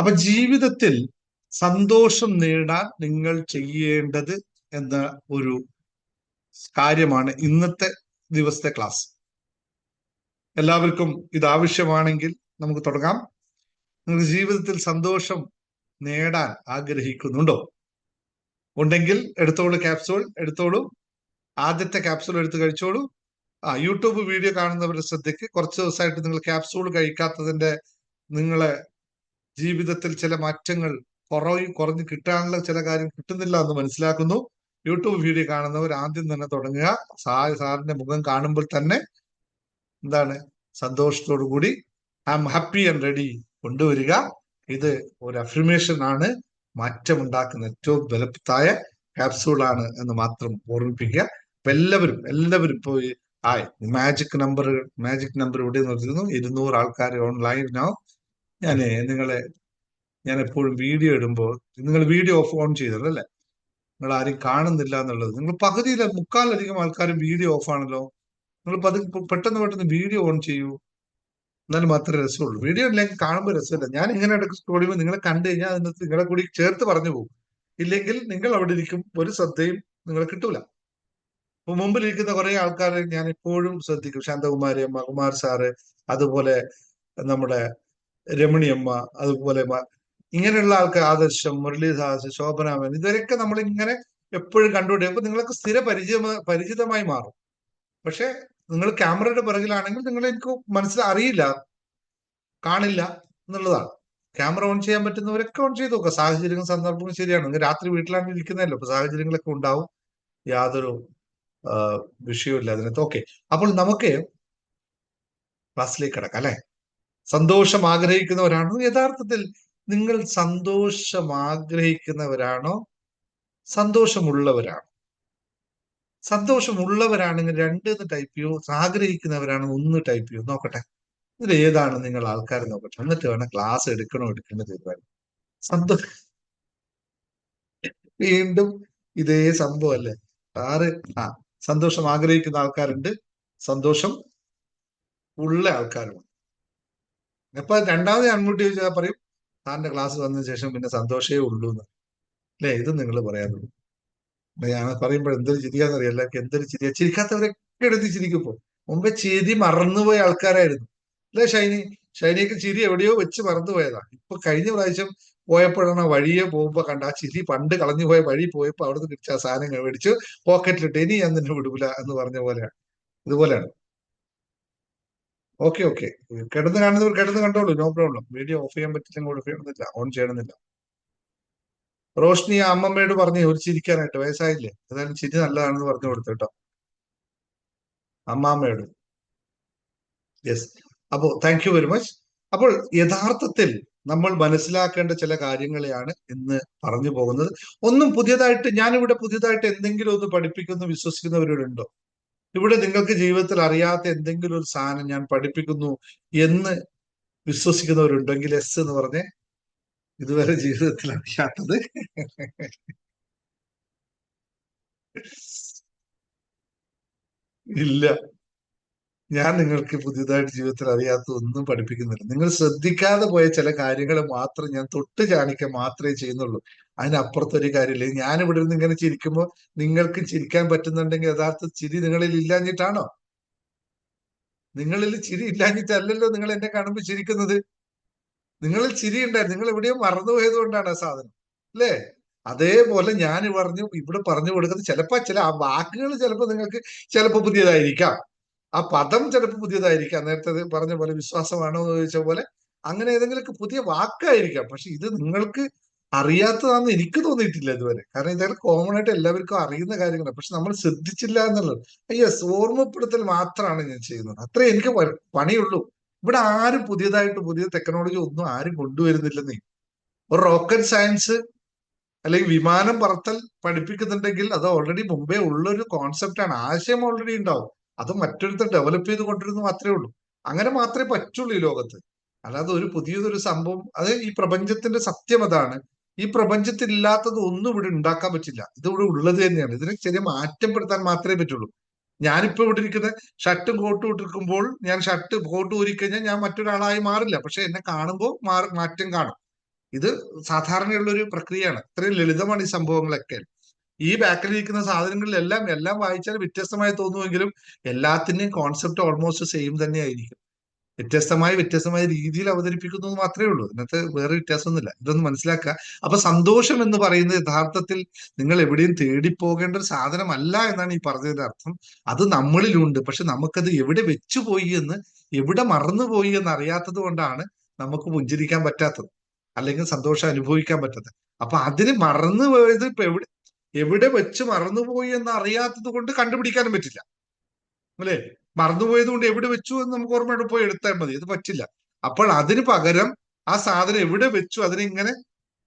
അപ്പൊ ജീവിതത്തിൽ സന്തോഷം നേടാൻ നിങ്ങൾ ചെയ്യേണ്ടത് എന്ന ഒരു കാര്യമാണ് ഇന്നത്തെ ദിവസത്തെ ക്ലാസ്. എല്ലാവർക്കും ഇത് ആവശ്യമാണെങ്കിൽ നമുക്ക് തുടങ്ങാം. നിങ്ങൾ ജീവിതത്തിൽ സന്തോഷം നേടാൻ ആഗ്രഹിക്കുന്നുണ്ടോ? ഉണ്ടെങ്കിൽ എടുത്തോളൂ, ക്യാപ്സൂൾ എടുത്തോളൂ. ആദ്യത്തെ ക്യാപ്സൂൾ എടുത്ത് കഴിച്ചോളൂ. യൂട്യൂബ് വീഡിയോ കാണുന്നവരുടെ ശ്രദ്ധയ്ക്ക്, കുറച്ച് ദിവസമായിട്ട് നിങ്ങൾ ക്യാപ്സൂൾ കഴിക്കാത്തതിന്റെ നിങ്ങളെ ജീവിതത്തിൽ ചില മാറ്റങ്ങൾ കുറഞ്ഞു കിട്ടാനുള്ള ചില കാര്യം കിട്ടുന്നില്ല എന്ന് മനസ്സിലാക്കുന്നു. യൂട്യൂബ് വീഡിയോ കാണുന്നവർ ആദ്യം തന്നെ തുടങ്ങുക. സാറിന്റെ മുഖം കാണുമ്പോൾ തന്നെ എന്താണ് സന്തോഷത്തോടു കൂടി I am happy and ready കൊണ്ടുവരിക. ഇത് ഒരു അഫർമേഷൻ ആണ്, മാറ്റമുണ്ടാക്കുന്ന ഏറ്റവും ബലവത്തായ ക്യാപ്സൂളാണ് എന്ന് മാത്രം ഓർമ്മിപ്പിക്കുക. അപ്പൊ എല്ലാവരും പോയി മാജിക് നമ്പർ ഇവിടെ നിർത്തുന്നു. 200 ആൾക്കാർ ഓൺലൈൻ ആവും. ഞാൻ എപ്പോഴും വീഡിയോ ഇടുമ്പോൾ നിങ്ങൾ വീഡിയോ ഓൺ ചെയ്തല്ലേ, നിങ്ങൾ ആരും കാണുന്നില്ല എന്നുള്ളത്. നിങ്ങൾ മുക്കാലധികം ആൾക്കാരും വീഡിയോ ഓഫ് ആണല്ലോ. നിങ്ങൾ പെട്ടെന്ന് വീഡിയോ ഓൺ ചെയ്യൂ, എന്നാലും മാത്രമേ രസമുള്ളൂ. വീഡിയോ ഇല്ലെങ്കിൽ കാണുമ്പോൾ രസമില്ല. ഞാൻ ഇങ്ങനെ ഇടയ്ക്ക് സ്ക്രോൾ ചെയ്യുമ്പോൾ നിങ്ങളെ കണ്ടു കഴിഞ്ഞാൽ അതിനകത്ത് നിങ്ങളെ കൂടി ചേർത്ത് പറഞ്ഞു പോകും. ഇല്ലെങ്കിൽ നിങ്ങൾ അവിടെ ഇരിക്കും, ഒരു ശ്രദ്ധയും നിങ്ങളെ കിട്ടൂല. അപ്പൊ മുമ്പിലിരിക്കുന്ന കുറെ ആൾക്കാരെ ഞാൻ എപ്പോഴും ശ്രദ്ധിക്കും. ശാന്തകുമാരി അമ്മ, കുമാർ സാറ്, അതുപോലെ നമ്മുടെ രമണിയമ്മ, അതുപോലെ ഇങ്ങനെയുള്ള ആൾക്കാർ, ആദർശം, മുരളീദാസ്, ശോഭനാമൻ, ഇവരൊക്കെ നമ്മളിങ്ങനെ എപ്പോഴും കണ്ടുകൊണ്ടേ. അപ്പൊ നിങ്ങളൊക്കെ പരിചിതമായി മാറും. പക്ഷെ നിങ്ങൾ ക്യാമറയുടെ പിറകിലാണെങ്കിൽ നിങ്ങൾ എനിക്ക് അറിയില്ല, കാണില്ല എന്നുള്ളതാണ്. ക്യാമറ ഓൺ ചെയ്യാൻ പറ്റുന്നവരൊക്കെ ഓൺ ചെയ്ത് നോക്കുക. സാഹചര്യങ്ങളും സന്ദർഭവും ശരിയാണ്. നിങ്ങൾ രാത്രി വീട്ടിലാണ് ഇരിക്കുന്നതല്ലോ, അപ്പൊ സാഹചര്യങ്ങളൊക്കെ ഉണ്ടാവും. യാതൊരു വിഷയമില്ല അതിനകത്ത്. ഓക്കെ, അപ്പോൾ നമുക്ക് ക്ലാസ്സിലേക്ക് കിടക്കാം അല്ലെ. സന്തോഷം ആഗ്രഹിക്കുന്നവരാണോ? യഥാർത്ഥത്തിൽ നിങ്ങൾ സന്തോഷം ആഗ്രഹിക്കുന്നവരാണോ സന്തോഷമുള്ളവരാണോ? സന്തോഷമുള്ളവരാണെങ്കിൽ 2 എന്ന് ടൈപ്പ് ചെയ്യൂ. ആഗ്രഹിക്കുന്നവരാണ് 1 ടൈപ്പ് ചെയ്യൂ. നോക്കട്ടെ ഇതിൽ ഏതാണ് നിങ്ങൾ ആൾക്കാർ നോക്കട്ടെ. എന്നിട്ട് വേണം ക്ലാസ് എടുക്കണോ തീരുമാനം. സന്തോഷം വീണ്ടും ഇതേ സംഭവം അല്ലേ. സന്തോഷം ആഗ്രഹിക്കുന്ന ആൾക്കാരുണ്ട്, സന്തോഷം ഉള്ള ആൾക്കാരുണ്ട്. അപ്പൊ രണ്ടാമത് അൺമ്യൂട്ട് ചോദിച്ചാൽ പറയും സാറിന്റെ ക്ലാസ് വന്നതിന് ശേഷം പിന്നെ സന്തോഷമേ ഉള്ളൂ എന്ന്. അല്ലേ, ഇത് നിങ്ങൾ പറയാറുള്ളൂ. ഞാൻ പറയുമ്പോൾ എന്തൊരു ചിരിക്കാന്നറിയാം. എല്ലാവർക്കും എന്തൊരു ചിരിയാ. ചിരിക്കാത്തവരൊക്കെ എടുത്ത് ചിരിക്കുമ്പോ. മുമ്പേ ചിരി മറന്നുപോയ ആൾക്കാരായിരുന്നു അല്ലെ. ഷൈനിക്ക് ചിരി എവിടെയോ വെച്ച് മറന്നുപോയതാ. ഇപ്പൊ കഴിഞ്ഞ പ്രാവശ്യം പോയപ്പോഴാണ് വഴിയെ പോകുമ്പോ കണ്ട ആ ചിരി, പണ്ട് കളഞ്ഞുപോയ വഴി പോയപ്പോ അവിടുന്ന് പിടിച്ച ആ സാധനം മേടിച്ചു പോക്കറ്റിലിട്ട് ഇനി ഞാൻ നിന്നെ വിടൂല എന്ന് പറഞ്ഞ പോലെയാണ്. ഇതുപോലെയാണ്. ഓക്കെ, കിടന്ന് കാണുന്നവർ കിടന്ന് കണ്ടോളൂ, നോ പ്രോബ്ലം. വീഡിയോ ഓഫ് ചെയ്യാൻ പറ്റില്ലെങ്കിൽ ഓഫ് ചെയ്യണമെന്നില്ല, ഓൺ ചെയ്യണമെന്നില്ല. റോഷ്നി ആ അമ്മമ്മയോട് പറഞ്ഞു ഒരു ചിരിക്കാനായിട്ട്, വയസ്സായില്ലേ, ഏതായാലും ചിരി നല്ലതാണെന്ന് പറഞ്ഞു കൊടുത്തു കേട്ടോ അമ്മാമ്മയോട്. യെസ്. അപ്പോ താങ്ക് യു വെരി മച്ച്. അപ്പോൾ യഥാർത്ഥത്തിൽ നമ്മൾ മനസ്സിലാക്കേണ്ട ചില കാര്യങ്ങളെയാണ് ഇന്ന് പറഞ്ഞു പോകുന്നത്. ഞാനിവിടെ പുതിയതായിട്ട് എന്തെങ്കിലും ഒന്ന് പഠിപ്പിക്കുന്നു വിശ്വസിക്കുന്നവരുണ്ടോ? ഇവിടെ നിങ്ങൾക്ക് ജീവിതത്തിൽ അറിയാത്ത എന്തെങ്കിലും ഒരു സാധനം ഞാൻ പഠിപ്പിക്കുന്നു എന്ന് വിശ്വസിക്കുന്നവരുണ്ടെങ്കിൽ എസ് എന്ന് പറഞ്ഞേ. ഇതുവരെ ജീവിതത്തിൽ അറിയാത്തത് ഇല്ല. ഞാൻ നിങ്ങൾക്ക് പുതിയതായിട്ട് ജീവിതത്തിൽ അറിയാത്ത ഒന്നും പഠിപ്പിക്കുന്നില്ല. നിങ്ങൾ ശ്രദ്ധിക്കാതെ പോയ ചില കാര്യങ്ങൾ മാത്രം ഞാൻ തൊട്ട് കാണിക്കാൻ മാത്രമേ ചെയ്യുന്നുള്ളൂ. അതിനപ്പുറത്തൊരു കാര്യമില്ല. ഞാനിവിടെ നിന്ന് ഇങ്ങനെ ചിരിക്കുമ്പോൾ നിങ്ങൾക്ക് ചിരിക്കാൻ പറ്റുന്നുണ്ടെങ്കിൽ യഥാർത്ഥ ചിരി നിങ്ങളിൽ ഇല്ലാഞ്ഞിട്ടാണോ? നിങ്ങളിൽ ചിരി ഇല്ലാഞ്ഞിട്ടല്ലല്ലോ നിങ്ങൾ എന്നെ കാണുമ്പോൾ ചിരിക്കുന്നത്. നിങ്ങളിൽ ചിരി ഉണ്ടായിരുന്നു, നിങ്ങൾ എവിടെയോ മറന്നുപോയത് കൊണ്ടാണ് ആ സാധനം അല്ലേ. അതേപോലെ ഞാൻ ഇവിടെ പറഞ്ഞു കൊടുക്കുന്നത് ചിലപ്പോ ചില ആ വാക്കുകൾ ചിലപ്പോ നിങ്ങൾക്ക് ചിലപ്പോ പുതിയതായിരിക്കാം, ആ പദം ചിലപ്പോൾ പുതിയതായിരിക്കാം. നേരത്തെ പറഞ്ഞ പോലെ വിശ്വാസമാണോ എന്ന് ചോദിച്ച പോലെ അങ്ങനെ ഏതെങ്കിലുമൊക്കെ പുതിയ വാക്കായിരിക്കാം. പക്ഷെ ഇത് നിങ്ങൾക്ക് അറിയാത്തതാണെന്ന് എനിക്ക് തോന്നിയിട്ടില്ല ഇതുവരെ. കാരണം ഇതൊക്കെ കോമൺ ആയിട്ട് എല്ലാവർക്കും അറിയുന്ന കാര്യങ്ങളാണ്. പക്ഷെ നമ്മൾ ശ്രദ്ധിച്ചില്ല എന്നുള്ളത്. യെസ്, ഓർമ്മപ്പെടുത്തൽ മാത്രമാണ് ഞാൻ ചെയ്യുന്നത്. അത്രേ എനിക്ക് പണിയുള്ളൂ. ഇവിടെ ആരും പുതിയ ടെക്നോളജി ഒന്നും ആരും കൊണ്ടുവരുന്നില്ലെന്നേ. ഒരു റോക്കറ്റ് സയൻസ് അല്ലെങ്കിൽ വിമാനം പറത്തൽ പഠിപ്പിക്കുന്നുണ്ടെങ്കിൽ അത് ഓൾറെഡി മുമ്പേ ഉള്ളൊരു കോൺസെപ്റ്റ് ആണ്. ആശയം ഓൾറെഡി ഉണ്ടാവും. അത് മറ്റൊരുത്തർ ഡെവലപ്പ് ചെയ്ത് കൊണ്ടിരുന്നു മാത്രമേ ഉള്ളൂ. അങ്ങനെ മാത്രമേ പറ്റുള്ളൂ ഈ ലോകത്ത്. അല്ലാതെ പുതിയതൊരു സംഭവം, അത് ഈ പ്രപഞ്ചത്തിന്റെ സത്യം അതാണ്. ഈ പ്രപഞ്ചത്തിൽ ഇല്ലാത്തത് ഒന്നും ഇവിടെ ഉണ്ടാക്കാൻ പറ്റില്ല. ഇത് ഇവിടെ ഉള്ളത് തന്നെയാണ്. ഇതിനെ ചെറിയ മാറ്റപ്പെടുത്താൻ മാത്രമേ പറ്റുള്ളൂ. ഞാനിപ്പോ ഇവിടെ ഇരിക്കുന്ന ഷർട്ടും കോട്ടും ഇട്ടിരിക്കുമ്പോൾ ഞാൻ ഷർട്ട് കോട്ട് ഊരിക്കഴിഞ്ഞാൽ ഞാൻ മറ്റൊരാളായി മാറില്ല. പക്ഷെ എന്നെ കാണുമ്പോൾ മാറ്റം കാണും. ഇത് സാധാരണയുള്ള ഒരു പ്രക്രിയയാണ്. ഇത്രയും ലളിതമാണ് ഈ സംഭവങ്ങളൊക്കെ. ഈ ബാക്കിൽ ഇരിക്കുന്ന സാധനങ്ങളിലെല്ലാം എല്ലാം വായിച്ചാൽ വ്യത്യസ്തമായി തോന്നുമെങ്കിലും എല്ലാത്തിന്റെയും കോൺസെപ്റ്റ് ഓൾമോസ്റ്റ് സെയിം തന്നെയായിരിക്കും. വ്യത്യസ്തമായ രീതിയിൽ അവതരിപ്പിക്കുന്നത് മാത്രമേ ഉള്ളൂ. ഇതിനകത്ത് വേറെ വ്യത്യാസമൊന്നുമില്ല. ഇതൊന്ന് മനസ്സിലാക്കുക. അപ്പൊ സന്തോഷം എന്ന് പറയുന്നത് യഥാർത്ഥത്തിൽ നിങ്ങൾ എവിടെയും തേടിപ്പോകേണ്ട ഒരു സാധനമല്ല എന്നാണ് ഈ പറഞ്ഞതിന്റെ അർത്ഥം. അത് നമ്മളിലുണ്ട്. പക്ഷെ നമുക്കത് എവിടെ വെച്ചുപോയി എന്ന്, എവിടെ മറന്നുപോയി എന്ന് അറിയാത്തത് കൊണ്ടാണ് നമുക്ക് പുഞ്ചിരിക്കാൻ പറ്റാത്തത്, അല്ലെങ്കിൽ സന്തോഷം അനുഭവിക്കാൻ പറ്റാത്തത്. അപ്പൊ അതിന് മറന്നു പോയത് ഇപ്പൊ എവിടെ വെച്ച് മറന്നുപോയി എന്ന് അറിയാത്തത് കൊണ്ട് കണ്ടുപിടിക്കാനും പറ്റില്ല, അല്ലെ? മറന്നുപോയത് കൊണ്ട് എവിടെ വെച്ചു എന്ന് നമുക്ക് ഓർമ്മയോടെ പോയി എടുത്താൽ മതി. ഇത് പറ്റില്ല. അപ്പോൾ അതിന് പകരം ആ സാധനം എവിടെ വെച്ചു അതിനെ ഇങ്ങനെ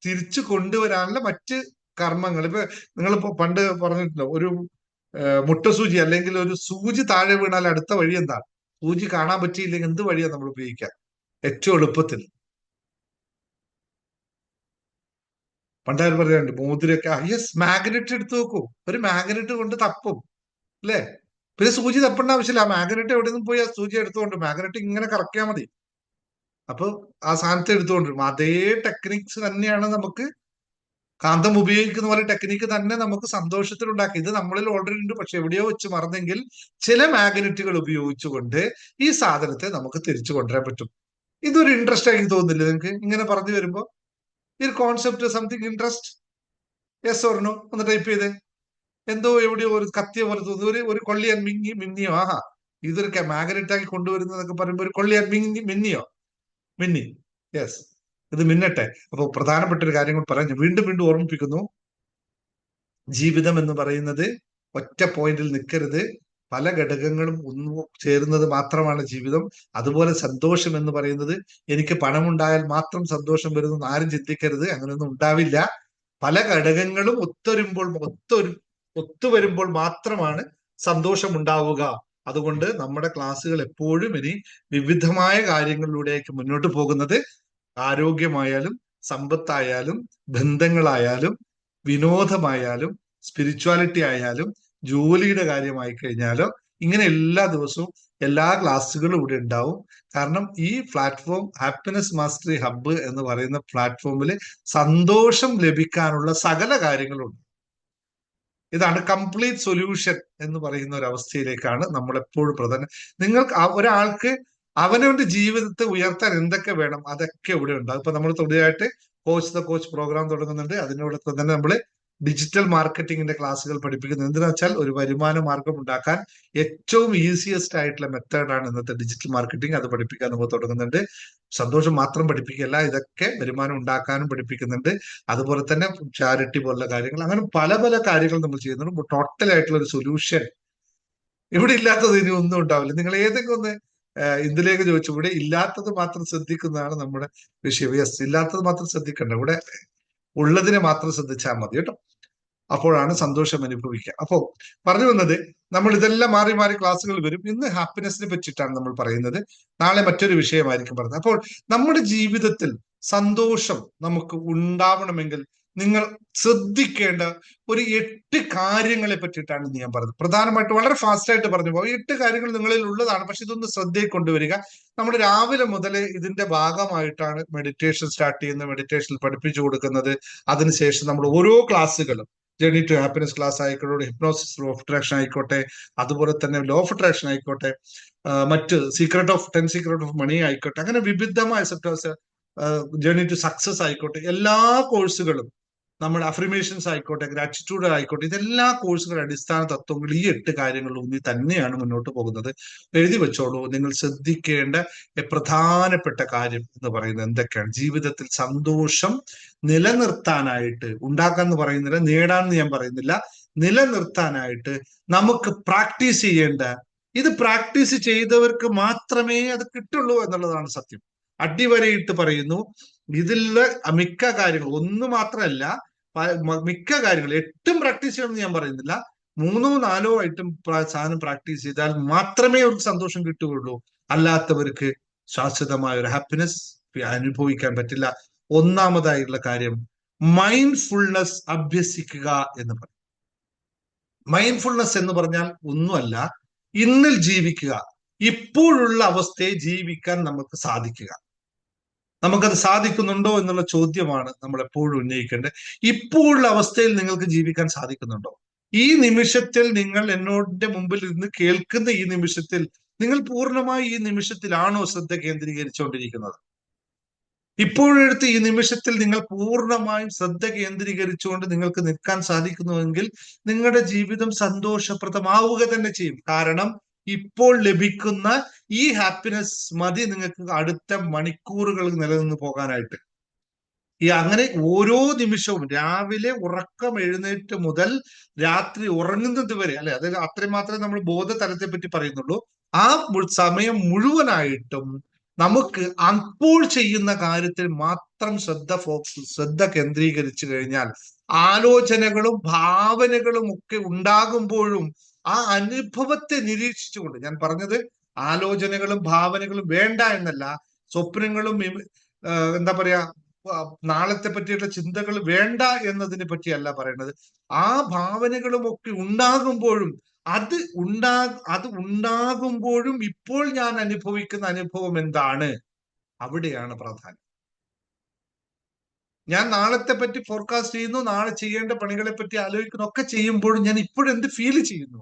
തിരിച്ചു കൊണ്ടുവരാനുള്ള മറ്റ് കർമ്മങ്ങൾ. ഇപ്പൊ നിങ്ങളിപ്പോ പണ്ട് പറഞ്ഞിട്ടുണ്ടോ, ഒരു മുട്ടസൂചി അല്ലെങ്കിൽ ഒരു സൂചി താഴെ വീണാൽ അടുത്ത വഴി എന്താണ്? സൂചി കാണാൻ പറ്റിയില്ലെങ്കിൽ എന്ത് വഴിയാണ് നമ്മൾ ഉപയോഗിക്കുക ഏറ്റവും എളുപ്പത്തിൽ? പണ്ടാരും പറയാറുണ്ട് മോതിരൊക്കെ, യെസ്, മാഗ്നറ്റ് എടുത്തു നോക്കൂ, ഒരു മാഗ്നറ്റ് കൊണ്ട് തപ്പും, അല്ലെ? പിന്നെ സൂചി തപ്പേണ്ട ആവശ്യമില്ല. ആ മാഗ്നറ്റ് എവിടെ നിന്നും പോയി ആ സൂചി എടുത്തുകൊണ്ട് മാഗ്നറ്റ് ഇങ്ങനെ കറക്കിയാൽ മതി. അപ്പൊ ആ സാധനത്തെ എടുത്തുകൊണ്ടിരും. അതേ ടെക്നിക്സ് തന്നെയാണ് നമുക്ക് കാന്തം ഉപയോഗിക്കുന്ന പോലെ ടെക്നിക്ക് തന്നെ നമുക്ക് സന്തോഷത്തിൽ ഉണ്ടാക്കി. ഇത് നമ്മളിൽ ഓൾറെഡി ഉണ്ട്. പക്ഷെ എവിടെയോ വെച്ച് മറന്നെങ്കിൽ ചില മാഗ്നറ്റുകൾ ഉപയോഗിച്ചുകൊണ്ട് ഈ സാധനത്തെ നമുക്ക് തിരിച്ചു കൊണ്ടുവരാൻ പറ്റും. ഇതൊരു ഇൻട്രസ്റ്റ് ആയി തോന്നുന്നില്ല നിങ്ങൾക്ക് ഇങ്ങനെ പറഞ്ഞു വരുമ്പോ? ഈ concept something interest? Yes or no ഒന്ന് ടൈപ്പ് ചെയ്തേ. എന്തോ എവിടെയോ ഒരു കത്തിയ പോലെ തോന്നുന്നു. ഒരു കൊള്ളിയാൻ മിന്നിയോ? ആഹാ, ഇതൊരു മാഗ്നറ്റ് ആക്കി കൊണ്ടുവരുന്നതൊക്കെ പറയുമ്പോ ഒരു കൊള്ളിയാൻ മിന്നിയോ? മിന്നി. യെസ്, ഇത് മിന്നട്ടെ. അപ്പൊ പ്രധാനപ്പെട്ട ഒരു കാര്യം കൂടി പറഞ്ഞു വീണ്ടും വീണ്ടും ഓർമ്മിപ്പിക്കുന്നു. ജീവിതം എന്ന് പറയുന്നത് ഒറ്റ പോയിന്റിൽ നിൽക്കരുത്. പല ഘടകങ്ങളും ഒന്നു ചേരുന്നത് മാത്രമാണ് ജീവിതം. അതുപോലെ സന്തോഷം എന്ന് പറയുന്നത് എനിക്ക് പണമുണ്ടായാൽ മാത്രം സന്തോഷം വരുന്നു ആരും ചിന്തിക്കരുത്. അങ്ങനെയൊന്നും ഉണ്ടാവില്ല. പല ഘടകങ്ങളും ഒത്തുവരുമ്പോൾ മാത്രമാണ് സന്തോഷം ഉണ്ടാവുക. അതുകൊണ്ട് നമ്മുടെ ക്ലാസ്സുകൾ എപ്പോഴും ഇനി വിവിധമായ കാര്യങ്ങളിലൂടെയൊക്കെ മുന്നോട്ട് പോകുന്നത്. ആരോഗ്യമായാലും സമ്പത്തായാലും ബന്ധങ്ങളായാലും വിനോദമായാലും സ്പിരിച്വാലിറ്റി ആയാലും ജോലിയുടെ കാര്യമായി കഴിഞ്ഞാലോ, ഇങ്ങനെ എല്ലാ ദിവസവും എല്ലാ ക്ലാസ്സുകളും ഇവിടെ ഉണ്ടാവും. കാരണം ഈ പ്ലാറ്റ്ഫോം ഹാപ്പിനെസ് മാസ്റ്ററി ഹബ്ബ് എന്ന് പറയുന്ന പ്ലാറ്റ്ഫോമിൽ സന്തോഷം ലഭിക്കാനുള്ള സകല കാര്യങ്ങളുണ്ട്. ഇതാണ് കംപ്ലീറ്റ് സൊല്യൂഷൻ എന്ന് പറയുന്ന ഒരു അവസ്ഥയിലേക്കാണ് നമ്മൾ എപ്പോഴും പ്രധാനം. നിങ്ങൾക്ക് ഒരാൾക്ക് അവനവന്റെ ജീവിതത്തെ ഉയർത്താൻ എന്തൊക്കെ വേണം അതൊക്കെ ഇവിടെ ഉണ്ട്. ഇപ്പൊ നമ്മൾ പുതിയതായിട്ട് കോച്ച് ദ കോച്ച് പ്രോഗ്രാം തുടങ്ങുന്നുണ്ട്. അതിനോടൊപ്പം തന്നെ നമ്മൾ ഡിജിറ്റൽ മാർക്കറ്റിംഗിന്റെ ക്ലാസ്സുകൾ പഠിപ്പിക്കുന്നത്. എന്തിനാ വെച്ചാൽ ഒരു വരുമാന മാർഗം ഉണ്ടാക്കാൻ ഏറ്റവും ഈസിയസ്റ്റ് ആയിട്ടുള്ള മെത്തേഡാണ് ഇന്നത്തെ ഡിജിറ്റൽ മാർക്കറ്റിംഗ്. അത് പഠിപ്പിക്കാൻ നമ്മൾ തുടങ്ങുന്നുണ്ട്. സന്തോഷം മാത്രം പഠിപ്പിക്കുകയല്ല, ഇതൊക്കെ വരുമാനം ഉണ്ടാക്കാനും പഠിപ്പിക്കുന്നുണ്ട്. അതുപോലെ തന്നെ ചാരിറ്റി പോലുള്ള കാര്യങ്ങൾ, അങ്ങനെ പല പല കാര്യങ്ങൾ നമ്മൾ ചെയ്യുന്നുണ്ട്. ടോട്ടൽ ആയിട്ടുള്ള ഒരു സൊല്യൂഷൻ ഇവിടെ ഇല്ലാത്തത് ഇനി ഒന്നും ഉണ്ടാവില്ല. നിങ്ങൾ ഏതെങ്കിലും ഒന്ന് ഇതിലേക്ക് ചോദിച്ചു. ഇവിടെ ഇല്ലാത്തത് മാത്രം ശ്രദ്ധിക്കുന്നതാണ് നമ്മുടെ വിഷയം. യെസ്, ഇല്ലാത്തത് മാത്രം ശ്രദ്ധിക്കണ്ട, ഇവിടെ ഉള്ളതിനെ മാത്രം ശ്രദ്ധിച്ചാൽ മതി കേട്ടോ. അപ്പോഴാണ് സന്തോഷം അനുഭവിക്കുക. അപ്പോ പറഞ്ഞു വന്നത്, നമ്മൾ ഇതെല്ലാം മാറി മാറി ക്ലാസ്സുകൾ വരും. ഇന്ന് ഹാപ്പിനെസിനെ പറ്റിയിട്ടാണ് നമ്മൾ പറയുന്നത്. നാളെ മറ്റൊരു വിഷയമായിരിക്കും പറയുന്നത്. അപ്പോൾ നമ്മുടെ ജീവിതത്തിൽ സന്തോഷം നമുക്ക് ഉണ്ടാവണമെങ്കിൽ നിങ്ങൾ ശ്രദ്ധിക്കേണ്ട ഒരു 8 കാര്യങ്ങളെ പറ്റിയിട്ടാണ് ഞാൻ പറഞ്ഞത്. പ്രധാനമായിട്ട് വളരെ ഫാസ്റ്റ് ആയിട്ട് പറഞ്ഞു പോകും. 8 കാര്യങ്ങൾ നിങ്ങളിൽ ഉള്ളതാണ്. പക്ഷെ ഇതൊന്ന് ശ്രദ്ധയിൽ കൊണ്ടുവരിക. നമ്മൾ രാവിലെ മുതൽ ഇതിന്റെ ഭാഗമായിട്ടാണ് മെഡിറ്റേഷൻ സ്റ്റാർട്ട് ചെയ്യുന്നത്, മെഡിറ്റേഷനിൽ പഠിപ്പിച്ചു കൊടുക്കുന്നത്. അതിനുശേഷം നമ്മൾ ഓരോ ക്ലാസ്സുകളും ജേർണി ടു ഹാപ്പിനെസ് ക്ലാസ് ആയിക്കോട്ടെ, ഹിപ്നോസിസ് ലോ ഓഫ് അട്രാക്ഷൻ ആയിക്കോട്ടെ, അതുപോലെ തന്നെ ലോ ഓഫ് അട്രാക്ഷൻ ആയിക്കോട്ടെ, മറ്റ് 10 സീക്രട്ട് ഓഫ് മണി ആയിക്കോട്ടെ, അങ്ങനെ വിവിധമായ ജേർണി ടു സക്സസ് ആയിക്കോട്ടെ, എല്ലാ കോഴ്സുകളും, നമ്മുടെ അഫർമേഷൻസ് ആയിക്കോട്ടെ, ഗ്രാറ്റിറ്റ്യൂഡ് ആയിക്കോട്ടെ, ഇതെല്ലാ കോഴ്സുകളുടെ അടിസ്ഥാന തത്വങ്ങൾ ഈ 8 കാര്യങ്ങളിൽ ഊന്നി തന്നെയാണ് മുന്നോട്ട് പോകുന്നത്. എഴുതി വെച്ചോളൂ. നിങ്ങൾ ശ്രദ്ധിക്കേണ്ട പ്രധാനപ്പെട്ട കാര്യം എന്ന് പറയുന്നത് എന്തൊക്കെയാണ്? ജീവിതത്തിൽ സന്തോഷം നിലനിർത്താനായിട്ട്, ഉണ്ടാക്കാന്ന് പറയുന്നില്ല, നേടാന്ന് ഞാൻ പറയുന്നില്ല, നിലനിർത്താനായിട്ട് നമുക്ക് പ്രാക്ടീസ് ചെയ്യേണ്ട, ഇത് പ്രാക്ടീസ് ചെയ്തവർക്ക് മാത്രമേ അത് കിട്ടുള്ളൂ എന്നുള്ളതാണ് സത്യം. അടിവരയിട്ട് പറയുന്നു. ഇതിലെ മിക്ക കാര്യങ്ങൾ, ഒന്ന് മാത്രമല്ല മിക്ക കാര്യങ്ങൾ 8 പ്രാക്ടീസ് ചെയ്യണമെന്ന് ഞാൻ പറയുന്നില്ല. 3 4 ആയിട്ടും സാധനം പ്രാക്ടീസ് ചെയ്താൽ മാത്രമേ അവർക്ക് സന്തോഷം കിട്ടുകയുള്ളൂ. അല്ലാത്തവർക്ക് ശാശ്വതമായ ഒരു ഹാപ്പിനെസ് അനുഭവിക്കാൻ പറ്റില്ല. ഒന്നാമതായിട്ടുള്ള കാര്യം മൈൻഡ്ഫുൾനെസ് അഭ്യസിക്കുക എന്ന് പറയും. മൈൻഡ്ഫുൾനെസ് എന്ന് പറഞ്ഞാൽ ഒന്നുമല്ല, ഇന്നിൽ ജീവിക്കുക, ഇപ്പോഴുള്ള അവസ്ഥയെ ജീവിക്കാൻ നമുക്ക് സാധിക്കുക. നമുക്കത് സാധിക്കുന്നുണ്ടോ എന്നുള്ള ചോദ്യമാണ് നമ്മൾ എപ്പോഴും ഉന്നയിക്കേണ്ടത്. ഇപ്പോഴുള്ള അവസ്ഥയിൽ നിങ്ങൾക്ക് ജീവിക്കാൻ സാധിക്കുന്നുണ്ടോ? ഈ നിമിഷത്തിൽ നിങ്ങൾ എന്നോടിന്റെ മുമ്പിൽ ഇരുന്ന് കേൾക്കുന്ന ഈ നിമിഷത്തിൽ നിങ്ങൾ പൂർണ്ണമായി ഈ നിമിഷത്തിലാണോ ശ്രദ്ധ കേന്ദ്രീകരിച്ചുകൊണ്ടിരിക്കുന്നത്? ഇപ്പോഴെടുത്ത് ഈ നിമിഷത്തിൽ നിങ്ങൾ പൂർണ്ണമായും ശ്രദ്ധ കേന്ദ്രീകരിച്ചുകൊണ്ട് നിങ്ങൾക്ക് നിൽക്കാൻ സാധിക്കുന്നുവെങ്കിൽ നിങ്ങളുടെ ജീവിതം സന്തോഷപ്രദമാവുക തന്നെ ചെയ്യും. കാരണം ഇപ്പോൾ ലഭിക്കുന്ന ഈ ഹാപ്പിനെസ് മതി നിങ്ങൾക്ക് അടുത്ത മണിക്കൂറുകൾ നിലനിന്ന് പോകാനായിട്ട്. ഈ അങ്ങനെ ഓരോ നിമിഷവും രാവിലെ ഉറക്കം എഴുന്നേറ്റ് മുതൽ രാത്രി ഉറങ്ങുന്നത് വരെ, അല്ലെ, അത് അത്രയും മാത്രമേ നമ്മൾ ബോധതലത്തെ പറ്റി പറയുന്നുള്ളൂ. ആ സമയം മുഴുവനായിട്ടും നമുക്ക് അപ്പോൾ ചെയ്യുന്ന കാര്യത്തിൽ മാത്രം ശ്രദ്ധ കേന്ദ്രീകരിച്ചു കഴിഞ്ഞാൽ ആലോചനകളും ഭാവനകളും ഒക്കെ ഉണ്ടാകുമ്പോഴും ആ അനുഭവത്തെ നിരീക്ഷിച്ചുകൊണ്ട്, ഞാൻ പറഞ്ഞത് ആലോചനകളും ഭാവനകളും വേണ്ട എന്നല്ല, സ്വപ്നങ്ങളും എന്താ പറയാ നാളത്തെ പറ്റിയുള്ള ചിന്തകൾ വേണ്ട എന്നതിനെ പറ്റിയല്ല പറയുന്നത്. ആ ഭാവനകളും ഒക്കെ ഉണ്ടാകുമ്പോഴും അത് ഉണ്ടാകുമ്പോഴും ഇപ്പോൾ ഞാൻ അനുഭവിക്കുന്ന അനുഭവം എന്താണ്, അവിടെയാണ് പ്രാധാന്യം. ഞാൻ നാളത്തെ പറ്റി ഫോർകാസ്റ്റ് ചെയ്യുന്നു, നാളെ ചെയ്യേണ്ട പണികളെ പറ്റി ആലോചിക്കുന്നു, ഒക്കെ ചെയ്യുമ്പോഴും ഞാൻ ഇപ്പോഴെന്ത് ഫീൽ ചെയ്യുന്നു,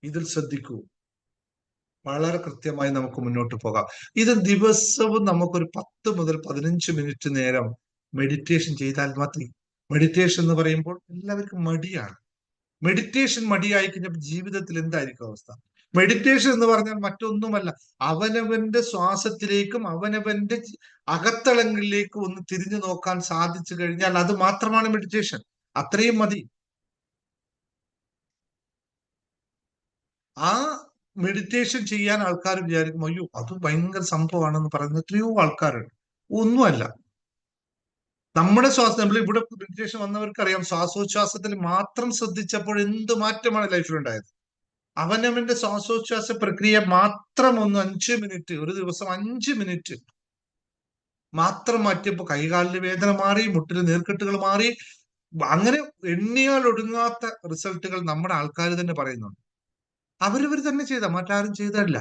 ഇതിൽ ശ്രദ്ധിക്കൂ. വളരെ കൃത്യമായി നമുക്ക് മുന്നോട്ട് പോകാം. ഇത് ദിവസവും നമുക്കൊരു 10 മുതൽ 15 മിനിറ്റ് നേരം മെഡിറ്റേഷൻ ചെയ്താൽ മതി. മെഡിറ്റേഷൻ എന്ന് പറയുമ്പോൾ എല്ലാവർക്കും മടിയാണ്. മെഡിറ്റേഷൻ മടിയായി കഴിഞ്ഞപ്പോൾ ജീവിതത്തിൽ എന്തായിരിക്കും അവസ്ഥ? മെഡിറ്റേഷൻ എന്ന് പറഞ്ഞാൽ മറ്റൊന്നുമല്ല, അവനവന്റെ ശ്വാസത്തിലേക്കും അവനവന്റെ അകത്തളങ്ങളിലേക്കും ഒന്ന് തിരിഞ്ഞു നോക്കാൻ സാധിച്ചു കഴിഞ്ഞാൽ അത് മാത്രമാണ് മെഡിറ്റേഷൻ. അത്രയും മതി. ആ മെഡിറ്റേഷൻ ചെയ്യാൻ ആൾക്കാർ വിചാരിക്കും, അയ്യോ അത് ഭയങ്കര സംഭവമാണെന്ന് പറയുന്ന എത്രയോ ആൾക്കാരുണ്ട്. ഒന്നുമല്ല. നമ്മുടെ നമ്മൾ ഇവിടെ മെഡിറ്റേഷൻ വന്നവർക്കറിയാം, ശ്വാസോച്ഛ്വാസത്തിൽ മാത്രം ശ്രദ്ധിച്ചപ്പോൾ എന്ത് മാറ്റമാണ് ലൈഫിൽ ഉണ്ടായത്. അവനവന്റെ ശ്വാസോച്ഛ്വാസ പ്രക്രിയ മാത്രം ഒന്ന് 5 മിനിറ്റ്, ഒരു ദിവസം 5 മിനിറ്റ് മാത്രം മാറ്റിയപ്പോ കൈകാലിന് വേദന മാറി, മുട്ടിന് നീർക്കെട്ടുകൾ മാറി. അങ്ങനെ എണ്ണിയാൽ ഒടുങ്ങാത്ത റിസൾട്ടുകൾ നമ്മുടെ ആൾക്കാർ തന്നെ പറയുന്നുണ്ട്. അവരവർ തന്നെ ചെയ്ത, മറ്റാരും ചെയ്തല്ല.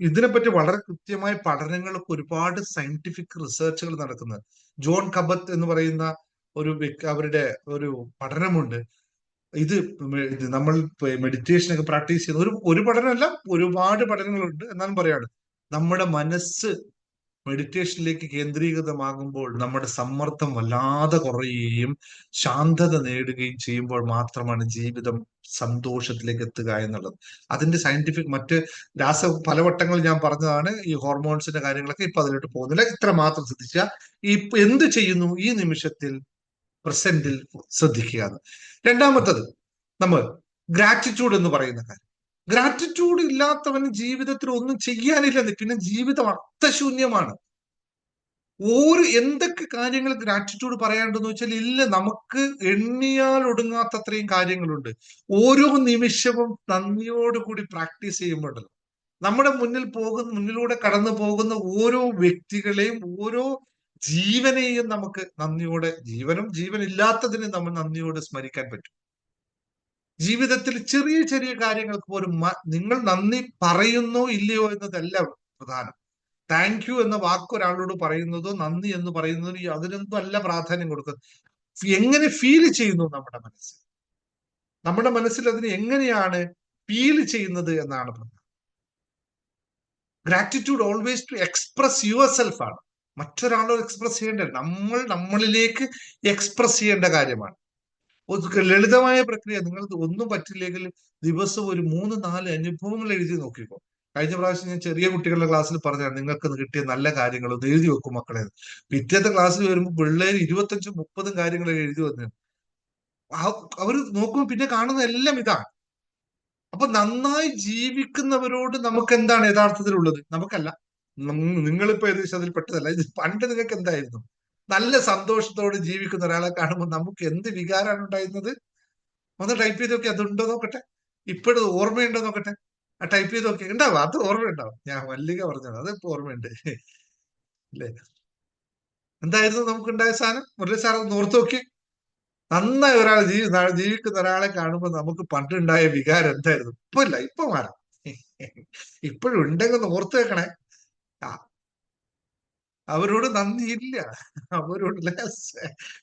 ഇതിനെപ്പറ്റി വളരെ കൃത്യമായ പഠനങ്ങളൊക്കെ, ഒരുപാട് സയന്റിഫിക് റിസർച്ചുകൾ നടക്കുന്നത്. ജോൺ കബത്ത് എന്ന് പറയുന്ന ഒരു അവരുടെ ഒരു പഠനമുണ്ട്. ഇത് നമ്മൾ മെഡിറ്റേഷൻ ഒക്കെ പ്രാക്ടീസ് ചെയ്യുന്ന ഒരു പഠനമല്ല, ഒരുപാട് പഠനങ്ങളുണ്ട്. എന്നാലും പറയാണ്, നമ്മുടെ മനസ്സ് മെഡിറ്റേഷനിലേക്ക് കേന്ദ്രീകൃതമാകുമ്പോൾ നമ്മുടെ സമ്മർദ്ദം വല്ലാതെ കുറയുകയും ശാന്തത നേടുകയും ചെയ്യുമ്പോൾ മാത്രമാണ് ജീവിതം സന്തോഷത്തിലേക്ക് എത്തുക എന്നുള്ളത്. അതിന്റെ സയന്റിഫിക് മറ്റ് പലവട്ടങ്ങൾ ഞാൻ പറഞ്ഞതാണ്. ഈ ഹോർമോൺസിന്റെ കാര്യങ്ങളൊക്കെ ഇപ്പൊ അതിലോട്ട് പോകുന്നില്ല. ഇത്ര മാത്രം ശ്രദ്ധിക്കുക. എന്ത് ചെയ്യുന്നു ഈ നിമിഷത്തിൽ, പ്രസന്റിൽ ശ്രദ്ധിക്കുക. രണ്ടാമത്തത്, നമ്മൾ ഗ്രാറ്റിറ്റ്യൂഡ് എന്ന് പറയുന്ന കാര്യം. ഗ്രാറ്റിറ്റ്യൂഡ് ഇല്ലാത്തവന് ജീവിതത്തിൽ ഒന്നും ചെയ്യാനില്ലെന്ന്, പിന്നെ ജീവിതം അർത്ഥശൂന്യമാണ്. എന്തൊക്കെ കാര്യങ്ങൾ ഗ്രാറ്റിറ്റ്യൂഡ് പറയാനുണ്ടെന്ന് വെച്ചാൽ ഇല്ല, നമുക്ക് എണ്ണിയാൽ ഒടുങ്ങാത്തത്രയും കാര്യങ്ങളുണ്ട്. ഓരോ നിമിഷവും നന്ദിയോടുകൂടി പ്രാക്ടീസ് ചെയ്യുമ്പോഴല്ലോ നമ്മുടെ മുന്നിലൂടെ കടന്നു പോകുന്ന ഓരോ വ്യക്തികളെയും, ഓരോ ജീവനെയും നമുക്ക് നന്ദിയോടെ, ജീവനില്ലാത്തതിനെ നമ്മൾ നന്ദിയോടെ സ്മരിക്കാൻ പറ്റും. ജീവിതത്തിൽ ചെറിയ ചെറിയ കാര്യങ്ങൾക്ക് പോലും നിങ്ങൾ നന്ദി പറയുന്നോ ഇല്ലയോ എന്നതല്ല പ്രധാനം. താങ്ക് യു എന്ന വാക്ക് ഒരാളോട് പറയുന്നതോ നന്ദി എന്ന് പറയുന്നതോ അതിനൊന്നും അല്ല പ്രാധാന്യം കൊടുക്കുന്നത്. എങ്ങനെ ഫീൽ ചെയ്യുന്നു നമ്മുടെ മനസ്സിൽ അതിന് എങ്ങനെയാണ് ഫീൽ ചെയ്യുന്നത് എന്നാണ് പ്രധാനം. Gratitude always to express yourself ആണ്, മറ്റൊരാളോട് എക്സ്പ്രസ് ചെയ്യേണ്ടത്. നമ്മളിലേക്ക് എക്സ്പ്രസ് ചെയ്യേണ്ട കാര്യമാണ്. ലളിതമായ പ്രക്രിയ. നിങ്ങൾക്ക് ഒന്നും പറ്റില്ലെങ്കിൽ ദിവസം ഒരു 3-4 അനുഭവങ്ങൾ എഴുതി നോക്കിക്കോ. കഴിഞ്ഞ പ്രാവശ്യം ഞാൻ ചെറിയ കുട്ടികളുടെ ക്ലാസ്സിൽ പറഞ്ഞാണ്, നിങ്ങൾക്ക് കിട്ടിയ നല്ല കാര്യങ്ങൾ ഒന്ന് എഴുതി വെക്കും മക്കളെ. പിറ്റേത്തെ ക്ലാസ്സിൽ വരുമ്പോൾ പിള്ളേർ 25-30 കാര്യങ്ങൾ എഴുതി വന്നു. അവർ നോക്കുമ്പോൾ പിന്നെ കാണുന്ന എല്ലാം ഇതാണ്. അപ്പൊ നന്നായി ജീവിക്കുന്നവരോട് നമുക്ക് എന്താണ് യഥാർത്ഥത്തിലുള്ളത്? നമുക്കല്ല. നിങ്ങളിപ്പോ ഏകദേശം അതിൽ പെട്ടതല്ല. ഇത് പണ്ട് നിങ്ങൾക്ക് എന്തായിരുന്നു? നല്ല സന്തോഷത്തോടെ ജീവിക്കുന്ന ഒരാളെ കാണുമ്പോൾ നമുക്ക് എന്ത് വികാരമാണ് ഉണ്ടായിരുന്നത്? ഒന്ന് ടൈപ്പ് ചെയ്ത് നോക്കി, അതുണ്ടോ നോക്കട്ടെ. ഇപ്പോഴും ഓർമ്മയുണ്ടോ നോക്കട്ടെ. ആ ടൈപ്പ് ചെയ്ത് നോക്കി, ഉണ്ടാവും, അത് ഓർമ്മയുണ്ടാവും. ഞാൻ മല്ലിക പറഞ്ഞത് അത് ഇപ്പൊ ഓർമ്മയുണ്ട് അല്ലേ? എന്തായിരുന്നു നമുക്കുണ്ടായ സാധനം? മുരളി സാർ ഒന്ന് ഓർത്ത് നോക്കി. നന്നായി ജീവിക്കുന്ന ഒരാളെ കാണുമ്പോൾ നമുക്ക് പണ്ടുണ്ടായ വികാരം എന്തായിരുന്നു? ഇപ്പൊ ഇല്ല, ഇപ്പൊ മാറാം. ഇപ്പോഴും ഉണ്ടെങ്കിൽ ഒന്ന് ഓർത്ത് വെക്കണേ. അവരോട് നന്ദിയില്ല. അവരോട്